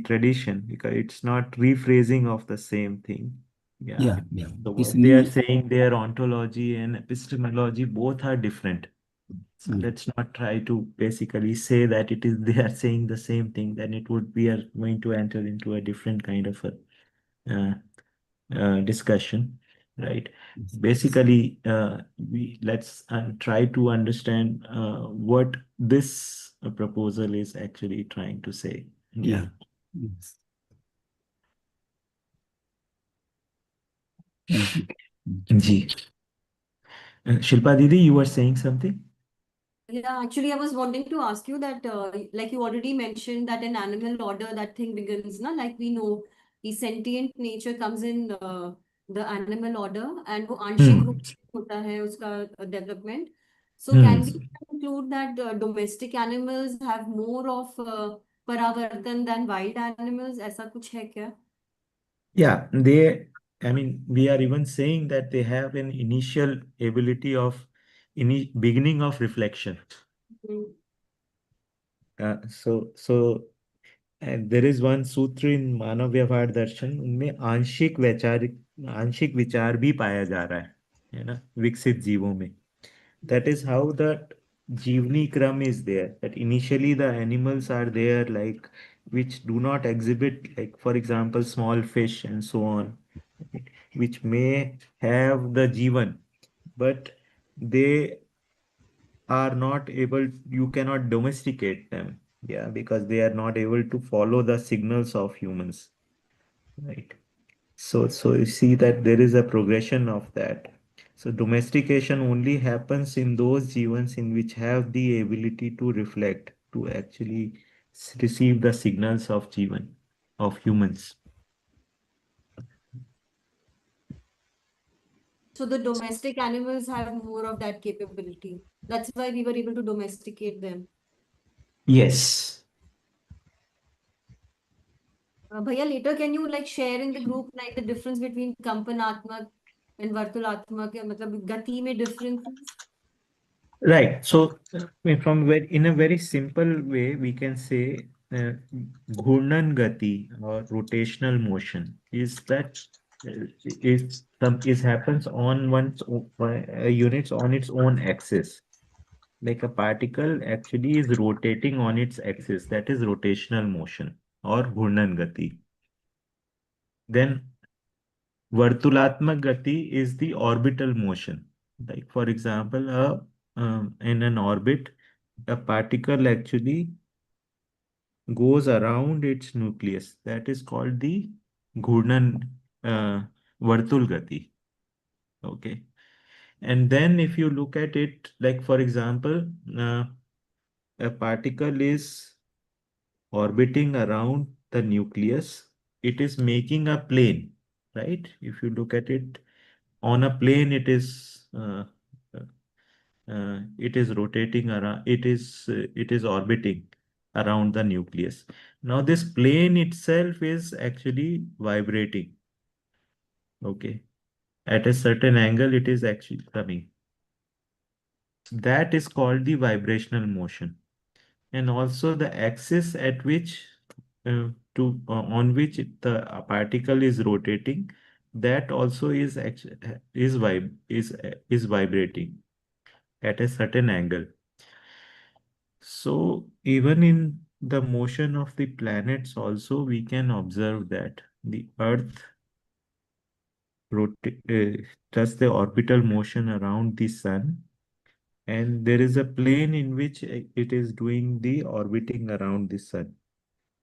tradition, because it's not rephrasing of the same thing. Yeah. Yeah, yeah. So It's what they are new. saying, their ontology and epistemology both are different. So Mm, let's not try to basically say that it is they are saying the same thing, then it would be going to enter into a different kind of a uh, discussion, right? yes. Basically, we let's try to understand what this proposal is actually trying to say. Yeah. Yeah. Yes. Thank you. Thank you. Ji. Shilpa Didi, you were saying something? Yeah, actually, I was wanting to ask you that, like you already mentioned, that in animal order, that thing begins, na? Like we know, the sentient nature comes in the animal order, and वो आंशिक Hmm. रूप से होता है उसका development. So Hmm. can we conclude that domestic animals have more of परावर्तन than wild animals? ऐसा कुछ है क्या? Yeah, I mean, we are even saying that they have an initial ability of beginning of reflection. Hmm, So there is one सूत्र in मानव व्यवहार दर्शन, उनमें आंशिक विचार भी पाया जा रहा है ना, विकसित जीवों में. That is how the जीवनी क्रम is there. That initially the animals are there, like which do not exhibit, like for example, small fish and so on, which may have the jivan, but they are not able, you cannot domesticate them. Yeah, because they are not able to follow the signals of humans, right? So you see that there is a progression of that. So domestication only happens in those jivans in which have the ability to reflect, to actually receive the signals of jivan, of humans. So the domestic animals have more of that capability. That's why we were able to domesticate them. Yes. Bhaiya, later can you like share in the group like the difference between कंपनात्मक and वर्तुलात्मक या मतलब गति में differences? Right. So, in a very simple way, we can say Ghurnan Gati or rotational motion is that is happens on units on its own axis. Like a particle actually is rotating on its axis. That is rotational motion or Ghurnan Gati. Then Vartulatmak Gati is the orbital motion. Like for example, in an orbit, a particle actually goes around its nucleus. That is called the Ghurnan uh, Vartul Gati. Okay. And then if you look at it, like for example, a particle is orbiting around the nucleus. It is making a plane, right? If you look at it on a plane, it is rotating around, it is orbiting around the nucleus. Now this plane itself is actually vibrating. Okay, at a certain angle it is actually coming. That is called the vibrational motion. And also the axis at which on which the particle is rotating, that also is actually is vibrating at a certain angle. So even in the motion of the planets also we can observe that the Earth does the orbital motion around the Sun, and there is a plane in which it is doing the orbiting around the Sun,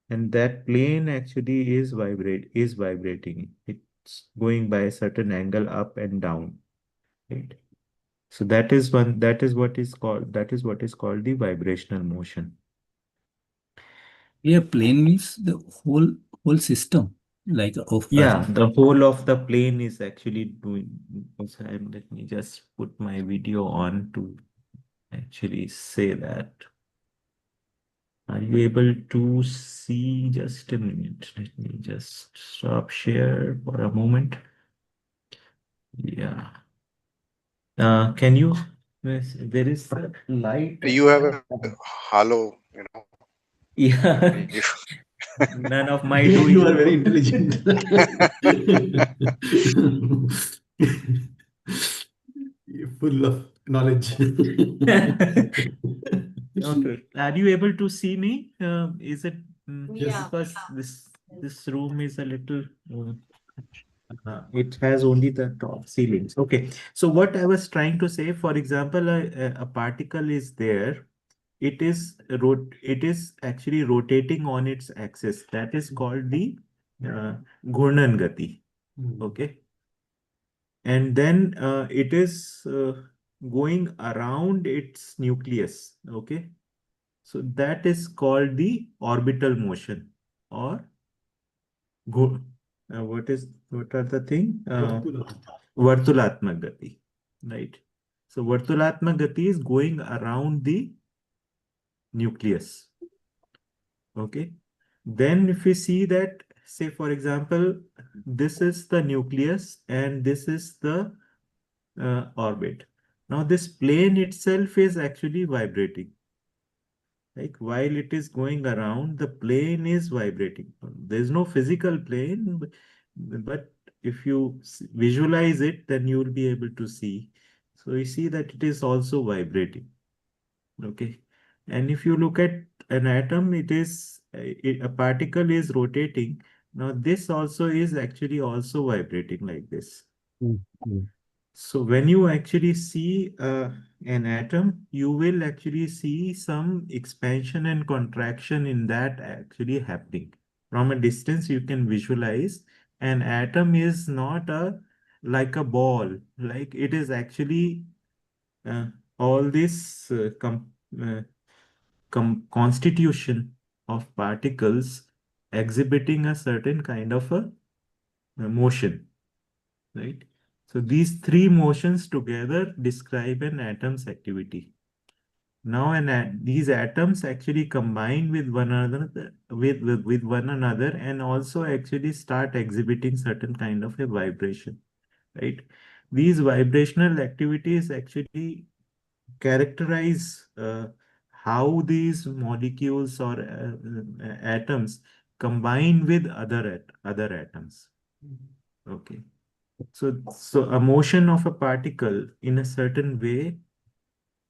and that plane actually is vibrating. It's going by a certain angle up and down, right? So that is what is called the vibrational motion. Yeah, plane means the whole system, like of Yeah, Earth. the whole of the plane is actually doing. Let me just put my video on to actually say that. Are you able to see? Just a minute. Let me just stop share for a moment. Yeah. Can you? There is a light You on have my a phone. halo, Yeah. you None of my You doing, are very bro. intelligent. You're full of knowledge. Okay. Are you able to see me? Is it Yes. Yeah. because this room is a little it has only the top ceilings. Okay. So what I was trying to say, for example, a particle is there. It is actually rotating on its axis. That is called the Ghurnan Gati. Okay. And then it is going around its nucleus. Okay. So that is called the orbital motion or go. What are the thing? Vartulatmak Gati, right? So Vartulatmak Gati is going around the nucleus. Okay. Then if we see that, say for example, this is the nucleus and this is the orbit. Now this plane itself is actually vibrating. Like while it is going around, the plane is vibrating. There's no physical plane, but if you visualize it, then you will be able to see. So you see that it is also vibrating. Okay. And if you look at an atom, it is a particle is rotating. Now this also is actually also vibrating like this. Mm. So when you actually see an atom, you will actually see some expansion and contraction in that actually happening. From a distance, you can visualize an atom is not a like a ball, like it is actually uh, all this uh, constitution of particles exhibiting a certain kind of a motion, right? So these three motions together describe an atom's activity. Now, these atoms actually combine with one another, with one another, and also actually start exhibiting certain kind of a vibration, right? These vibrational activities actually characterize how these molecules or atoms combine with other atoms. Okay. So a motion of a particle in a certain way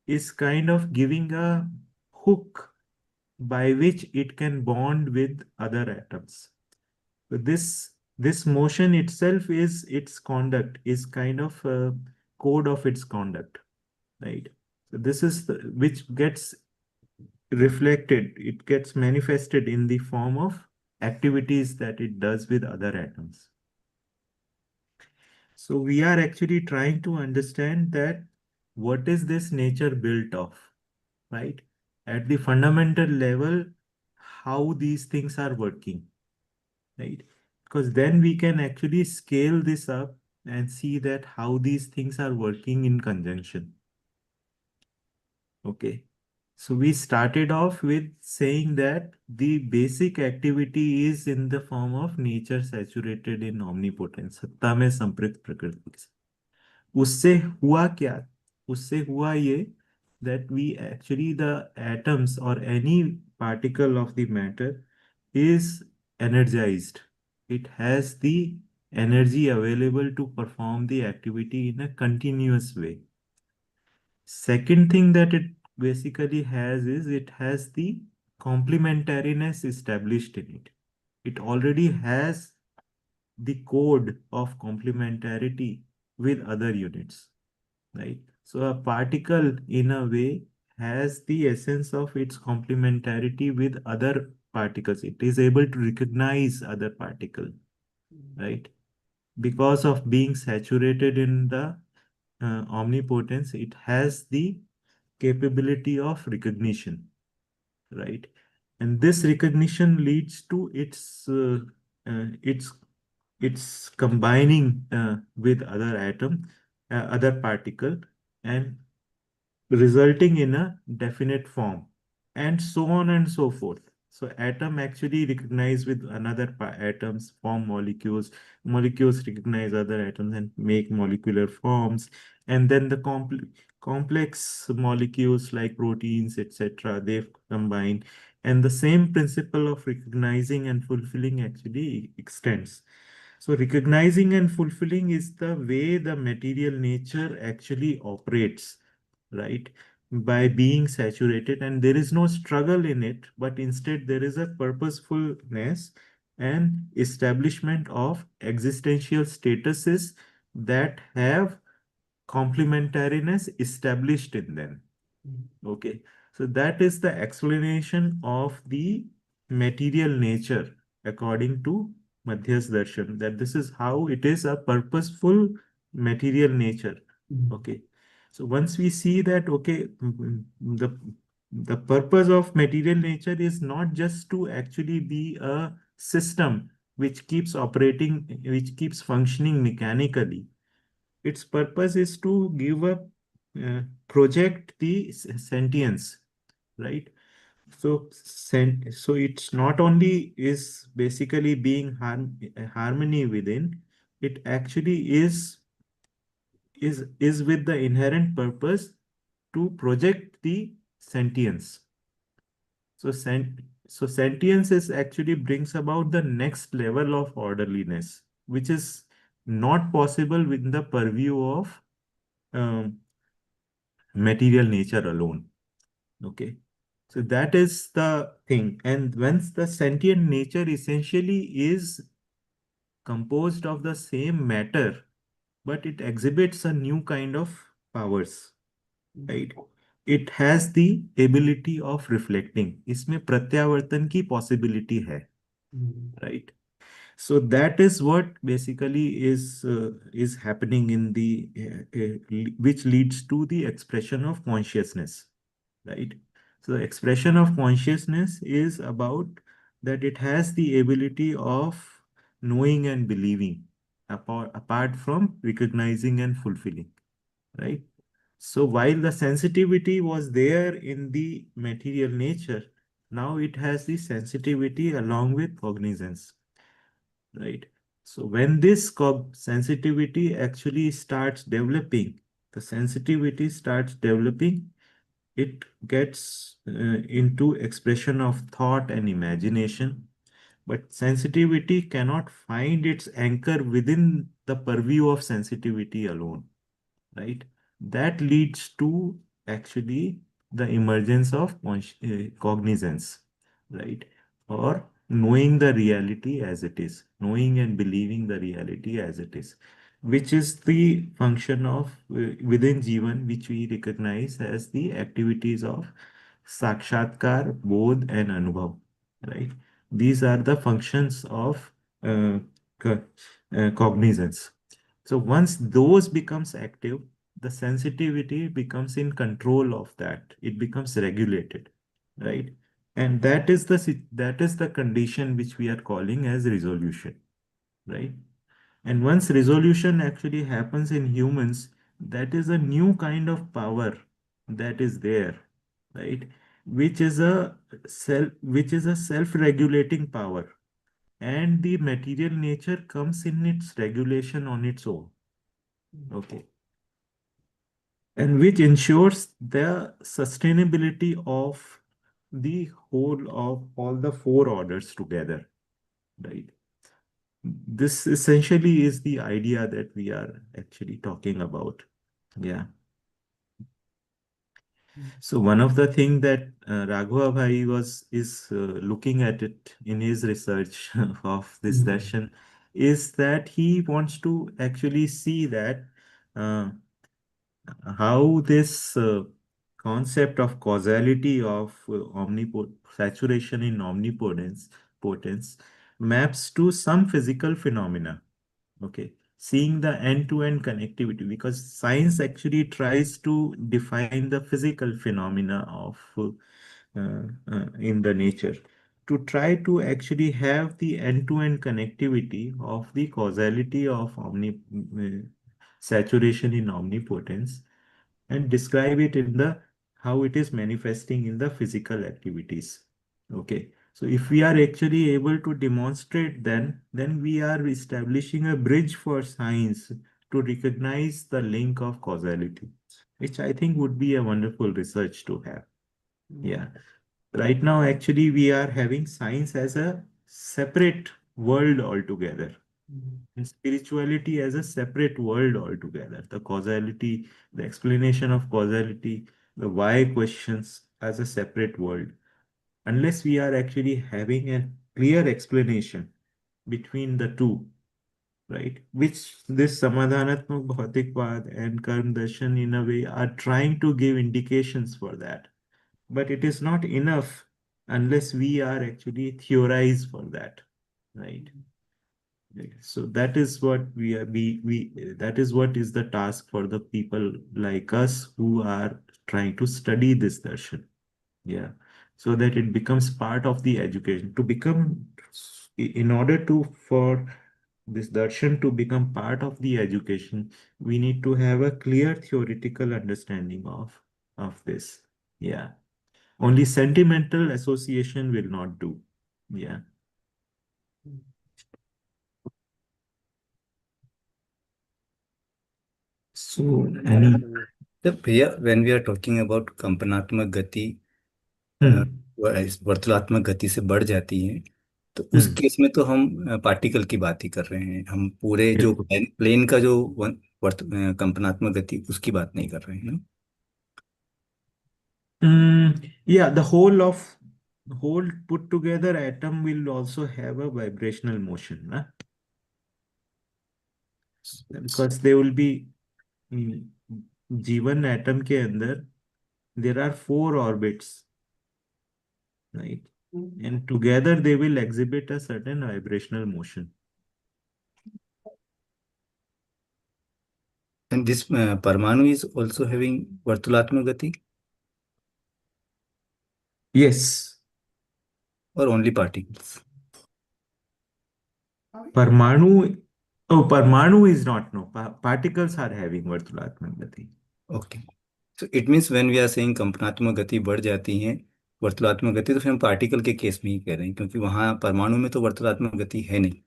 is kind of giving a hook by which it can bond with other atoms. So this motion itself is its conduct, is kind of a code of its conduct, right? So this is which gets reflected, it gets manifested in the form of activities that it does with other atoms. So we are actually trying to understand that what is this nature built of, right? At the fundamental level, how these things are working, right? Because then we can actually scale this up and see that how these things are working in conjunction. Okay. So we started off with saying that the basic activity is in the form of nature saturated in omnipotence. सत्ता में संपृक्त प्रकृति के साथ। उससे हुआ क्या? उससे हुआ ये that we actually the atoms or any particle of the matter is energized. It has the energy available to perform the activity in a continuous way. Second thing that it basically has is it has the complementariness established in it. It already has the code of complementarity with other units, right? So a particle in a way has the essence of its complementarity with other particles. It is able to recognize other particle, right? Because of being saturated in the omnipotence, it has the capability of recognition, right? And this recognition leads to its combining with other atom, other particle, and resulting in a definite form, and so on and so forth. So atom actually recognize with another atoms, form molecules. Molecules recognize other atoms and make molecular forms. And then the complex molecules like proteins, etc., they combine. And the same principle of recognizing and fulfilling actually extends. So recognizing and fulfilling is the way the material nature actually operates, right? By being saturated, and there is no struggle in it, but instead there is a purposefulness and establishment of existential statuses that have complementariness established in them. Okay, so that is the explanation of the material nature according to Madhyas Darshan, that this is how it is a purposeful material nature. Okay, so once we see that, okay, the purpose of material nature is not just to actually be a system which keeps operating, which keeps functioning mechanically. Its purpose is to give a project the sentience, right? So so it's not only is basically being harmony within, it actually is with the inherent purpose to project the sentience. So sentience is actually brings about the next level of orderliness, which is not possible within the purview of um, material nature alone. Okay. So that is the thing. And once the sentient nature essentially is composed of the same matter, but it exhibits a new kind of powers, right? It has the ability of reflecting. इसमें प्रत्यावर्तन की possibility है, right? So that is what basically is happening in the which leads to the expression of consciousness, right? So the expression of consciousness is about that it has the ability of knowing and believing apart from recognizing and fulfilling, right? So while the sensitivity was there in the material nature, now it has the sensitivity along with cognizance, right? So when this sensitivity actually starts developing, the sensitivity starts developing, it gets into expression of thought and imagination. But sensitivity cannot find its anchor within the purview of sensitivity alone, right? That leads to actually the emergence of cognizance, right? Or knowing the reality as it is, knowing and believing the reality as it is, which is the function of within Jivan, which we recognize as the activities of Sakshatkar, Bodh, and Anubhav, right? These are the functions of uh, co- cognizance. So once those becomes active, the sensitivity becomes in control of that. It becomes regulated, right? And that is the condition which we are calling as resolution, right? And once resolution actually happens in humans, that is a new kind of power that is there, right? Which is a self-regulating power. And the material nature comes in its regulation on its own. Okay. And which ensures the sustainability of the whole of all the four orders together, right? This essentially is the idea that we are actually talking about. Yeah. So one of the thing that Raghava Bhai is looking at it in his research of this darshan is that he wants to actually see that uh, how this concept of causality of saturation in omnipotence potence maps to some physical phenomena. Okay, seeing the end-to-end connectivity, because science actually tries to define the physical phenomena of in the nature to try to actually have the end-to-end connectivity of the causality of saturation in omnipotence and describe it in the how it is manifesting in the physical activities. Okay. So if we are actually able to demonstrate then we are establishing a bridge for science to recognize the link of causality, which I think would be a wonderful research to have. Yeah. Right now, actually, we are having science as a separate world altogether, and spirituality as a separate world altogether. The causality, the explanation of causality, the why questions as a separate world. Unless we are actually having a clear explanation between the two, right? Which this Samadhanatmak Bhautikvad and Karm Darshan in a way are trying to give indications for that. But it is not enough unless we are actually theorize for that, right? So that is what we that is what is the task for the people like us who are trying to study this darshan. Yeah. So that it becomes part of the education to become in order to for this darshan to become part of the education, we need to have a clear theoretical understanding of this. Yeah. Only sentimental association will not do. Yeah. So, any. तो भैया when we are talking about कंपनात्मक गति वर्तुलात्मक गति से बढ़ जाती है, तो उस केस में तो हम पार्टिकल की बात ही कर रहे हैं, हम पूरे जो प्लेन का जो कंपनात्मक गति उसकी बात नहीं कर रहे हैं ना. Yeah, the whole put together atom will also have a vibrational motion, na? Because they will be G1 atom के अंदर there are 4 orbits, right? And together they will exhibit a certain vibrational motion. And this Parmanu is also having Vartulatma Gati? Yes. Or only particles? Parmanu, Parmanu is not, no. Particles are having Vartulatma Gati. Okay. So it means when we are saying कंपनात्मक गति बढ़ जाती है वर्तुलात्मक गति, तो फिर हम particle के case में ही कह रहे हैं, क्योंकि वहां परमाणु में तो वर्तुलात्मक गति है नहीं.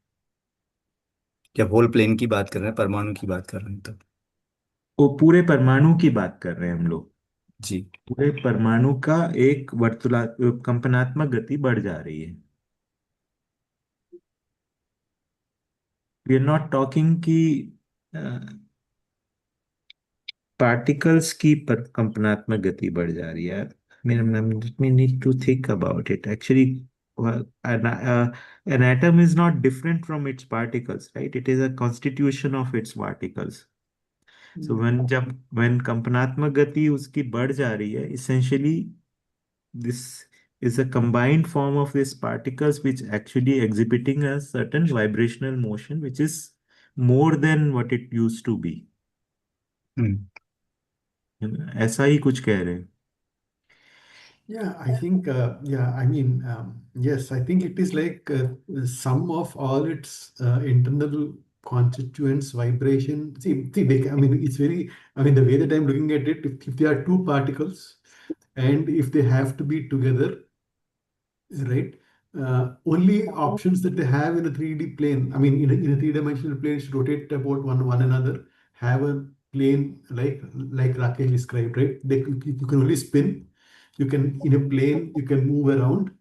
जब होल प्लेन की बात कर रहे हैं, परमाणु की बात कर रहे हैं, तब वो पूरे परमाणु की बात कर रहे हैं हम लोग जी. पूरे परमाणु का एक कंपनात्मक गति बढ़ जा रही है. वी आर नॉट टॉकिंग कि पार्टिकल्स की कंपनात्मक गति बढ़ जा रही है. We need to think about it. Actually, an atom is not different from its particles, right? It is a constitution of its particles. So when कंपनात्मक गति उसकी बढ़ जा रही है, essentially this is a combined form of these particles which actually exhibiting a certain vibrational motion which is more than what it used to be. ऐसा ही कुछ कह रहे हैं. Yeah, I think, yes, I think it is like sum of all its internal constituents, vibration. It's very, the way that I'm looking at it, if there are two particles and if they have to be together, right? Only options that they have in a 3D plane, in a three-dimensional plane, is to rotate about one another, have a plane like Rakesh described, right? You can only spin. You can, in a plane, you can move around,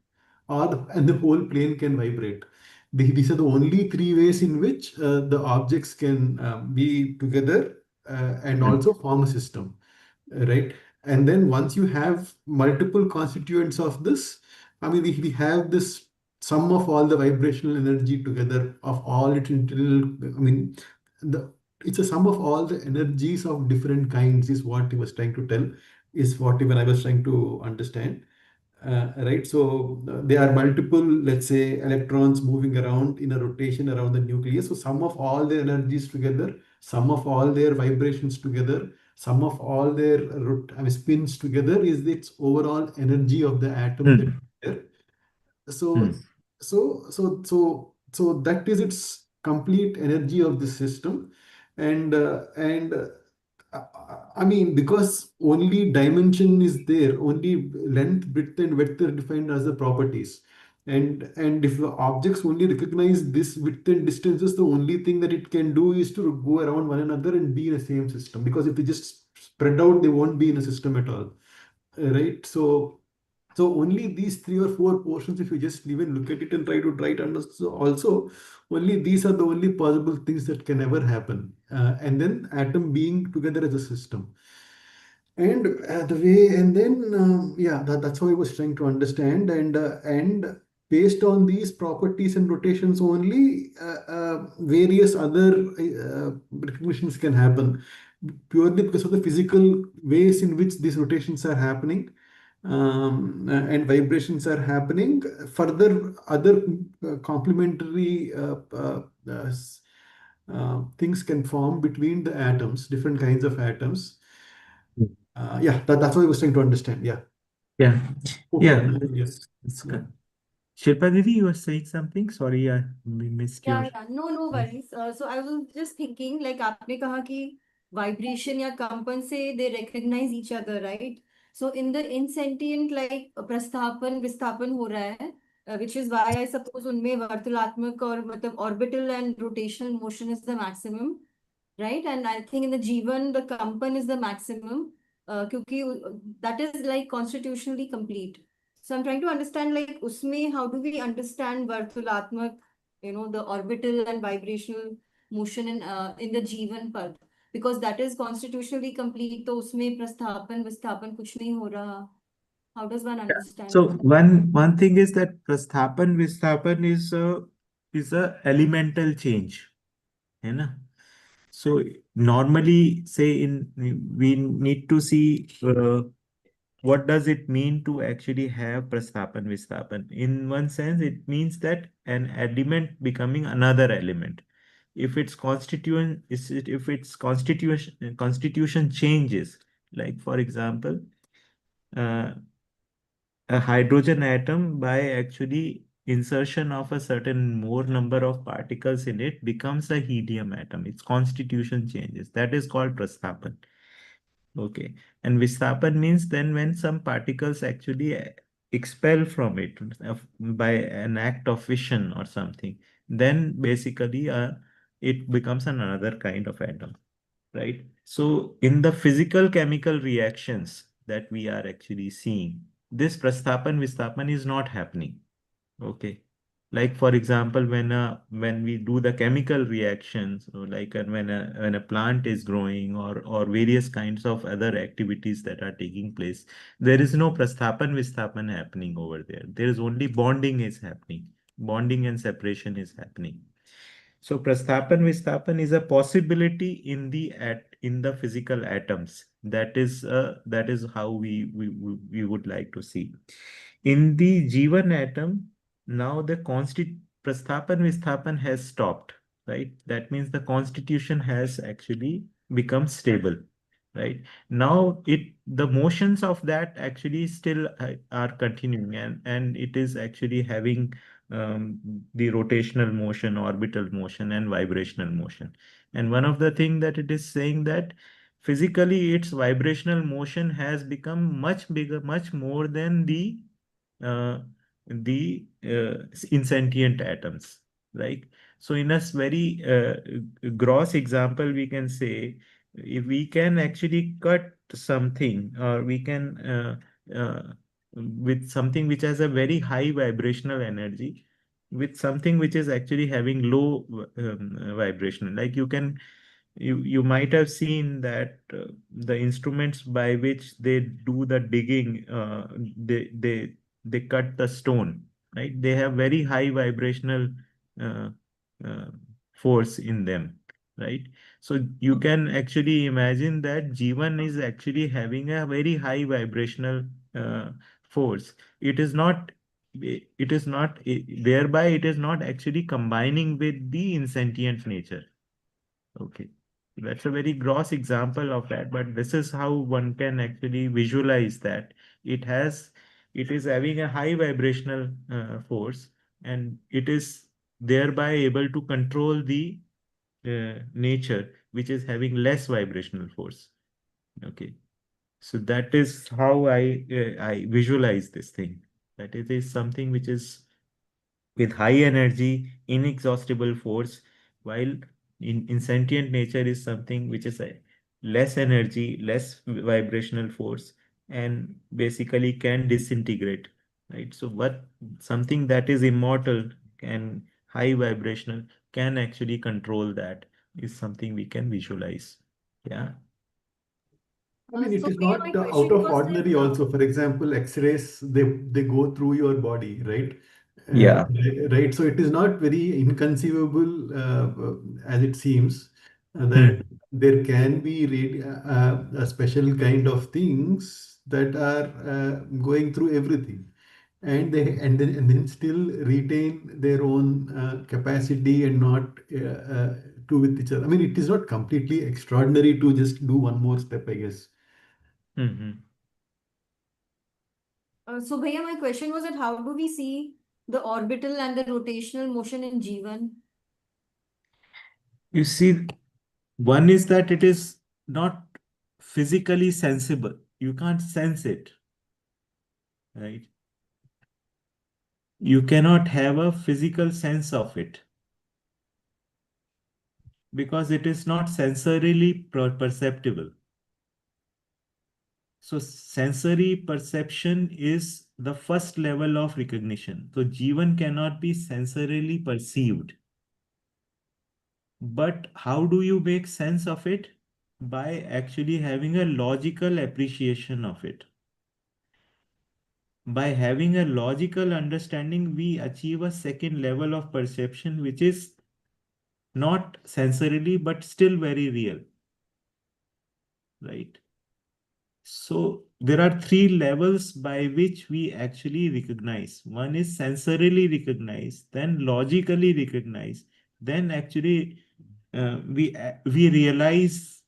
and the whole plane can vibrate. These are the only three ways in which the objects can be together and also form a system, right? And then once you have multiple constituents of this, we have this sum of all the vibrational energy together of all its internal, it's a sum of all the energies of different kinds is what he was trying to tell, is what even I was trying to understand. Right, so there are multiple, let's say, electrons moving around in a rotation around the nucleus. So sum of all their energies together, sum of all their vibrations together, sum of all their spins together is its overall energy of the atom that is there. So, so that is its complete energy of the system, and because only dimension is there, only length, width, and width are defined as the properties. And if the objects only recognize this width and distances, the only thing that it can do is to go around one another and be in the same system. Because if they just spread out, they won't be in a system at all, right? So only these 3 or 4 portions, if you just even look at it and try to understand, so also only these are the only possible things that can ever happen. And then atom being together as a system. And the way, and then yeah, that's how I was trying to understand. And based on these properties and rotations only, various other recognitions can happen purely because of the physical ways in which these rotations are happening, and vibrations are happening. Further, other complementary things can form between the atoms, different kinds of atoms. Yeah, that's what I was trying to understand. Yeah. Yeah. Okay. Yeah. Yes. It's Yeah. good. Shilpa Didi, you were saying something? Sorry, we missed your. Yeah, no worries. So I was just thinking, like आपने कहा कि vibration या कंपन से they recognize each other, right? So in the insentient, like प्रस्थापन विस्थापन हो रहा है, which is why I suppose उनमें वर्तुलात्मक और मतलब orbital and rotational motion is the maximum, right? And I think in the Jivan, the Kampan is the maximum, क्योंकि that is like constitutionally complete. So I'm trying to understand, like, उसमें how do we understand Vartulatmak, the orbital and vibrational motion in the Jivan pad? Because that is constitutionally complete, तो उसमें प्रस्थापन विस्थापन कुछ नहीं हो रहा. How does one understand So that? one thing is that prasthapan visthapan is a elemental change, है ना? So normally, say we need to see what does it mean to actually have prasthapan visthapan. In one sense, it means that an element becoming another element. If its constitution changes, like for example, uh, a hydrogen atom, by actually insertion of a certain more number of particles in it, becomes a helium atom. Its constitution changes. That is called prasthapan. Okay. And visthapan means then when some particles actually expel from it by an act of fission or something, then basically it becomes another kind of atom, right? So in the physical chemical reactions that we are actually seeing, this prasthapan visthapan is not happening. Okay. Like for example, when we do the chemical reactions, or like when a plant is growing, or various kinds of other activities that are taking place, there is no prasthapan visthapan happening over there. There is only bonding is happening. Bonding and separation is happening. So prasthapan visthapan is a possibility in the physical atoms. That is how we would like to see. In the Jivan atom, now the prasthapan visthapan has stopped, right? That means the constitution has actually become stable, right? Now the motions of that actually still are continuing, and it is actually having the rotational motion, orbital motion, and vibrational motion. And one of the thing that it is saying that physically its vibrational motion has become much bigger, much more than uh, the insentient atoms, right? So in a very gross example, we can say if we can actually cut something, or we can with something which has a very high vibrational energy with something which is actually having low vibration, like you might have seen that the instruments by which they do the digging, they cut the stone, right? They have very high vibrational uh, uh, force in them, right? So you can actually imagine that Jivan is actually having a very high vibrational force. It is not, thereby it is not actually combining with the insentient nature. Okay. That's a very gross example of that, but this is how one can actually visualize that it is having a high vibrational force, and it is thereby able to control the nature which is having less vibrational force. Okay, so that is how I visualize this thing, that it is something which is with high energy, inexhaustible force, while in sentient nature is something which is a less energy, less vibrational force, and basically can disintegrate, right? So what something that is immortal and high vibrational can actually control that is something we can visualize. Yeah. I mean, it So is Priya, my not out question of was ordinary like, also. For example, X-rays, they go through your body, right? Yeah. Right. So it is not very inconceivable, as it seems, that Hmm. there can be a special kind of things that are going through everything, and then still retain their own capacity and not do with each other. I mean, it is not completely extraordinary to just do one more step, I guess. Hmm. so Bhaiya, my question was that how do we see the orbital and the rotational motion in Jivan? You see, one is that it is not physically sensible. You can't sense it, right? You cannot have a physical sense of it because it is not sensorily perceptible. So sensory perception is the first level of recognition. So Jivan cannot be sensorily perceived. But how do you make sense of it? By actually having a logical appreciation of it. By having a logical understanding, we achieve a second level of perception, which is not sensorily, but still very real, right? So there are three levels by which we actually recognize. One is sensorily recognize, then logically recognize, then actually we realize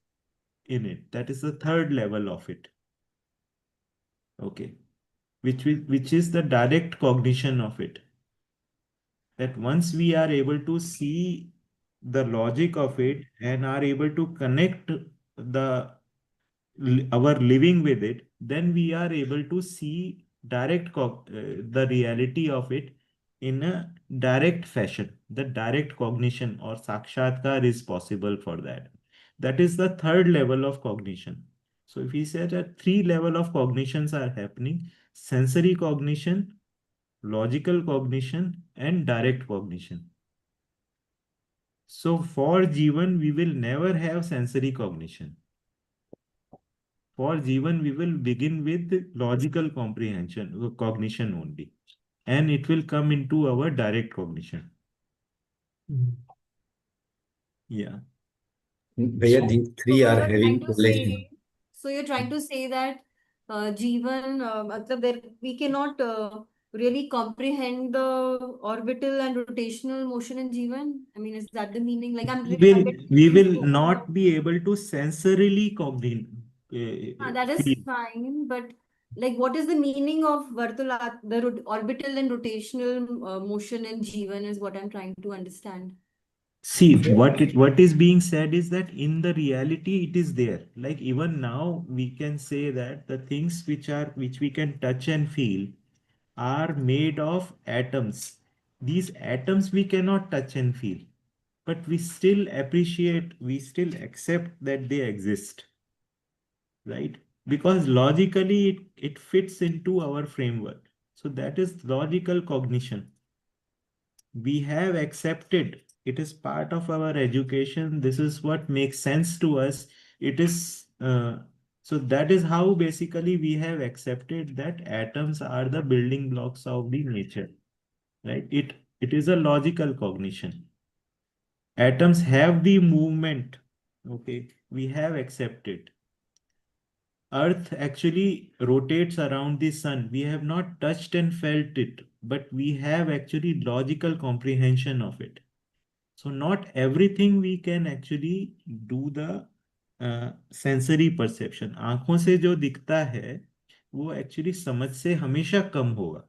in it. That is the third level of it. Okay, which is the direct cognition of it. That once we are able to see the logic of it and are able to connect the our living with it, then we are able to see the reality of it in a direct fashion. The direct cognition or sakshatkar is possible for that. That is the third level of cognition. So if we say that three level of cognitions are happening: sensory cognition, logical cognition, and direct cognition. So for Jivan, we will never have sensory cognition. For Jivan, we will begin with logical comprehension, cognition only, and it will come into our direct cognition. Yeah. Where these three So are you're trying having to collision. say, so you're trying to say that Jivan, matlab there we cannot really comprehend the orbital and rotational motion in Jivan. I mean, is that the meaning? Like I'm really, I'm getting We will confused about. not be able to sensorily That is feel. fine, but like, what is the meaning of Vartulat, the orbital and rotational motion in Jivan is what I'm trying to understand. See, what is being said is that in the reality it is there. Like even now we can say that the things which we can touch and feel are made of atoms. These atoms we cannot touch and feel, but we still appreciate, we still accept that they exist, right? Because logically it fits into our framework. So that is logical cognition. We have accepted, it is part of our education. This is what makes sense to us. It is so that is how basically we have accepted that atoms are the building blocks of the nature, right? It is a logical cognition. Atoms have the movement. Okay, we have accepted. Earth actually rotates around the sun. We have not touched and felt it, but we have actually logical comprehension of it. So not everything we can actually do the sensory perception. आंखों से जो दिखता है वो actually समझ से हमेशा कम होगा.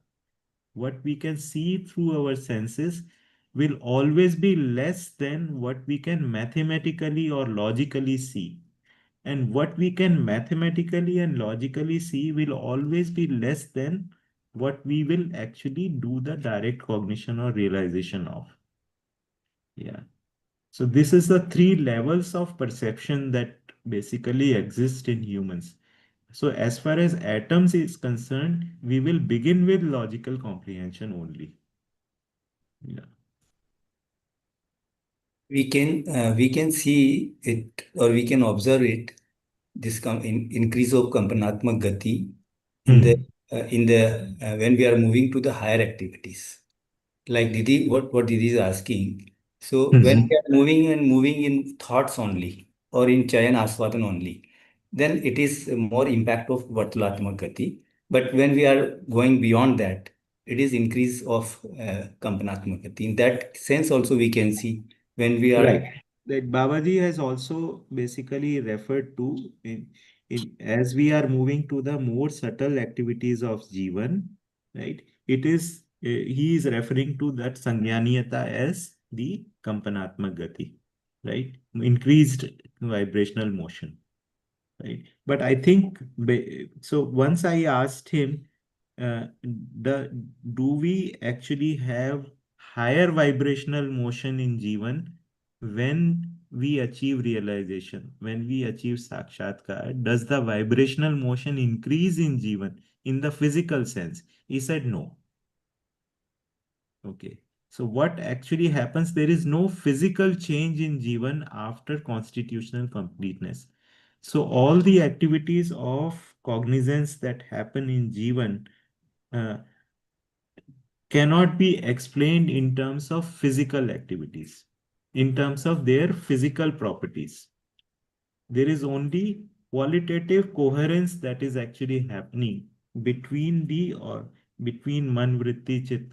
What we can see through our senses will always be less than what we can mathematically or logically see. And what we can mathematically and logically see will always be less than what we will actually do the direct cognition or realization of. Yeah. So this is the three levels of perception that basically exist in humans. So as far as atoms is concerned, we will begin with logical comprehension only. Yeah. We can see it, or we can observe it, this increase of Kampanatmak Gati in the when we are moving to the higher activities. Like Didi, what Didi is asking. So when we are moving in thoughts only, or in Chayan Aswadan only, then it is more impact of Vartulatmak Gati. But when we are going beyond that, it is increase of Kampanatmak Gati. In that sense also we can see when we are Right. That Babaji has also basically referred to as we are moving to the more subtle activities of Jivan, right? It is he is referring to that Sangnyaniyata as the Kampanatmak Gati, right? Increased vibrational motion, right? But I think so. Once I asked him, do we actually have higher vibrational motion in Jivan when we achieve realization, when we achieve sakshatkar? Does the vibrational motion increase in Jivan in the physical sense? He said no. Okay. So what actually happens? There is no physical change in Jivan after constitutional completeness. So all the activities of cognizance that happen in Jivan cannot be explained in terms of physical activities, in terms of their physical properties. There is only qualitative coherence that is actually happening between between man, vritti, chit,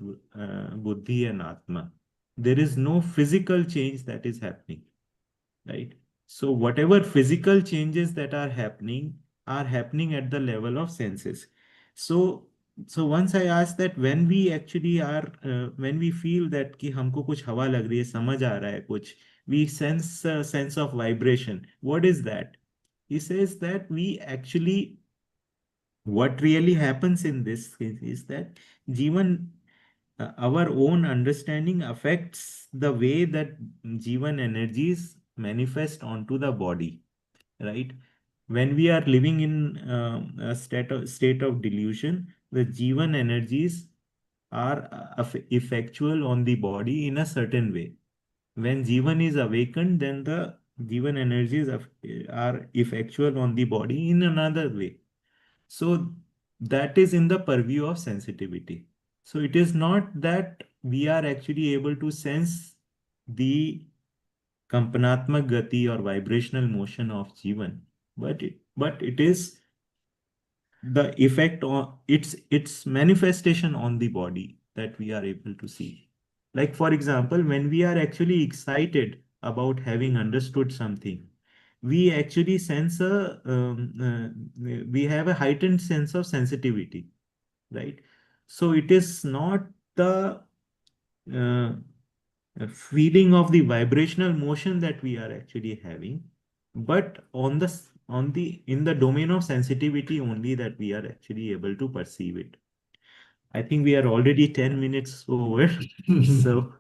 buddhi and atma. There is no physical change that is happening, right? So whatever physical changes that are happening at the level of senses. So once I asked that when we actually are when we feel that कि हमको कुछ हवा लग रही है, समझ आ रहा है कुछ, we sense a sense of vibration. What is that? He says that we actually, what really happens in this case is that Jivan, our own understanding affects the way that Jivan energies manifest onto the body, right? When we are living in a state of delusion, the Jivan energies are effectual on the body in a certain way. When Jivan is awakened, then the Jivan energies are effectual on the body in another way. So that is in the purview of sensitivity. So it is not that we are actually able to sense the Kampanatmak Gati or vibrational motion of Jivan, but it is the effect on its manifestation on the body that we are able to see. Like for example, when we are actually excited about having understood something, we actually sense we have a heightened sense of sensitivity, right? So it is not the uh, feeling of the vibrational motion that we are actually having, but in the domain of sensitivity only that we are actually able to perceive it. I think we are already 10 minutes over, so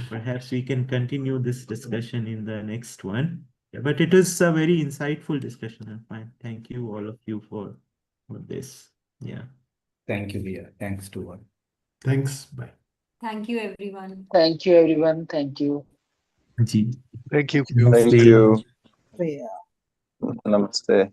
perhaps we can continue this discussion in the next one. Yeah, but it is a very insightful discussion. And fine. Thank you, all of you, for this. Yeah. Thank you, Via. Thanks to all. Thanks. Bye. Thank you, everyone. Thank you, everyone. Thank you. Ji. Thank you. Namaste. Thank you. Namaste.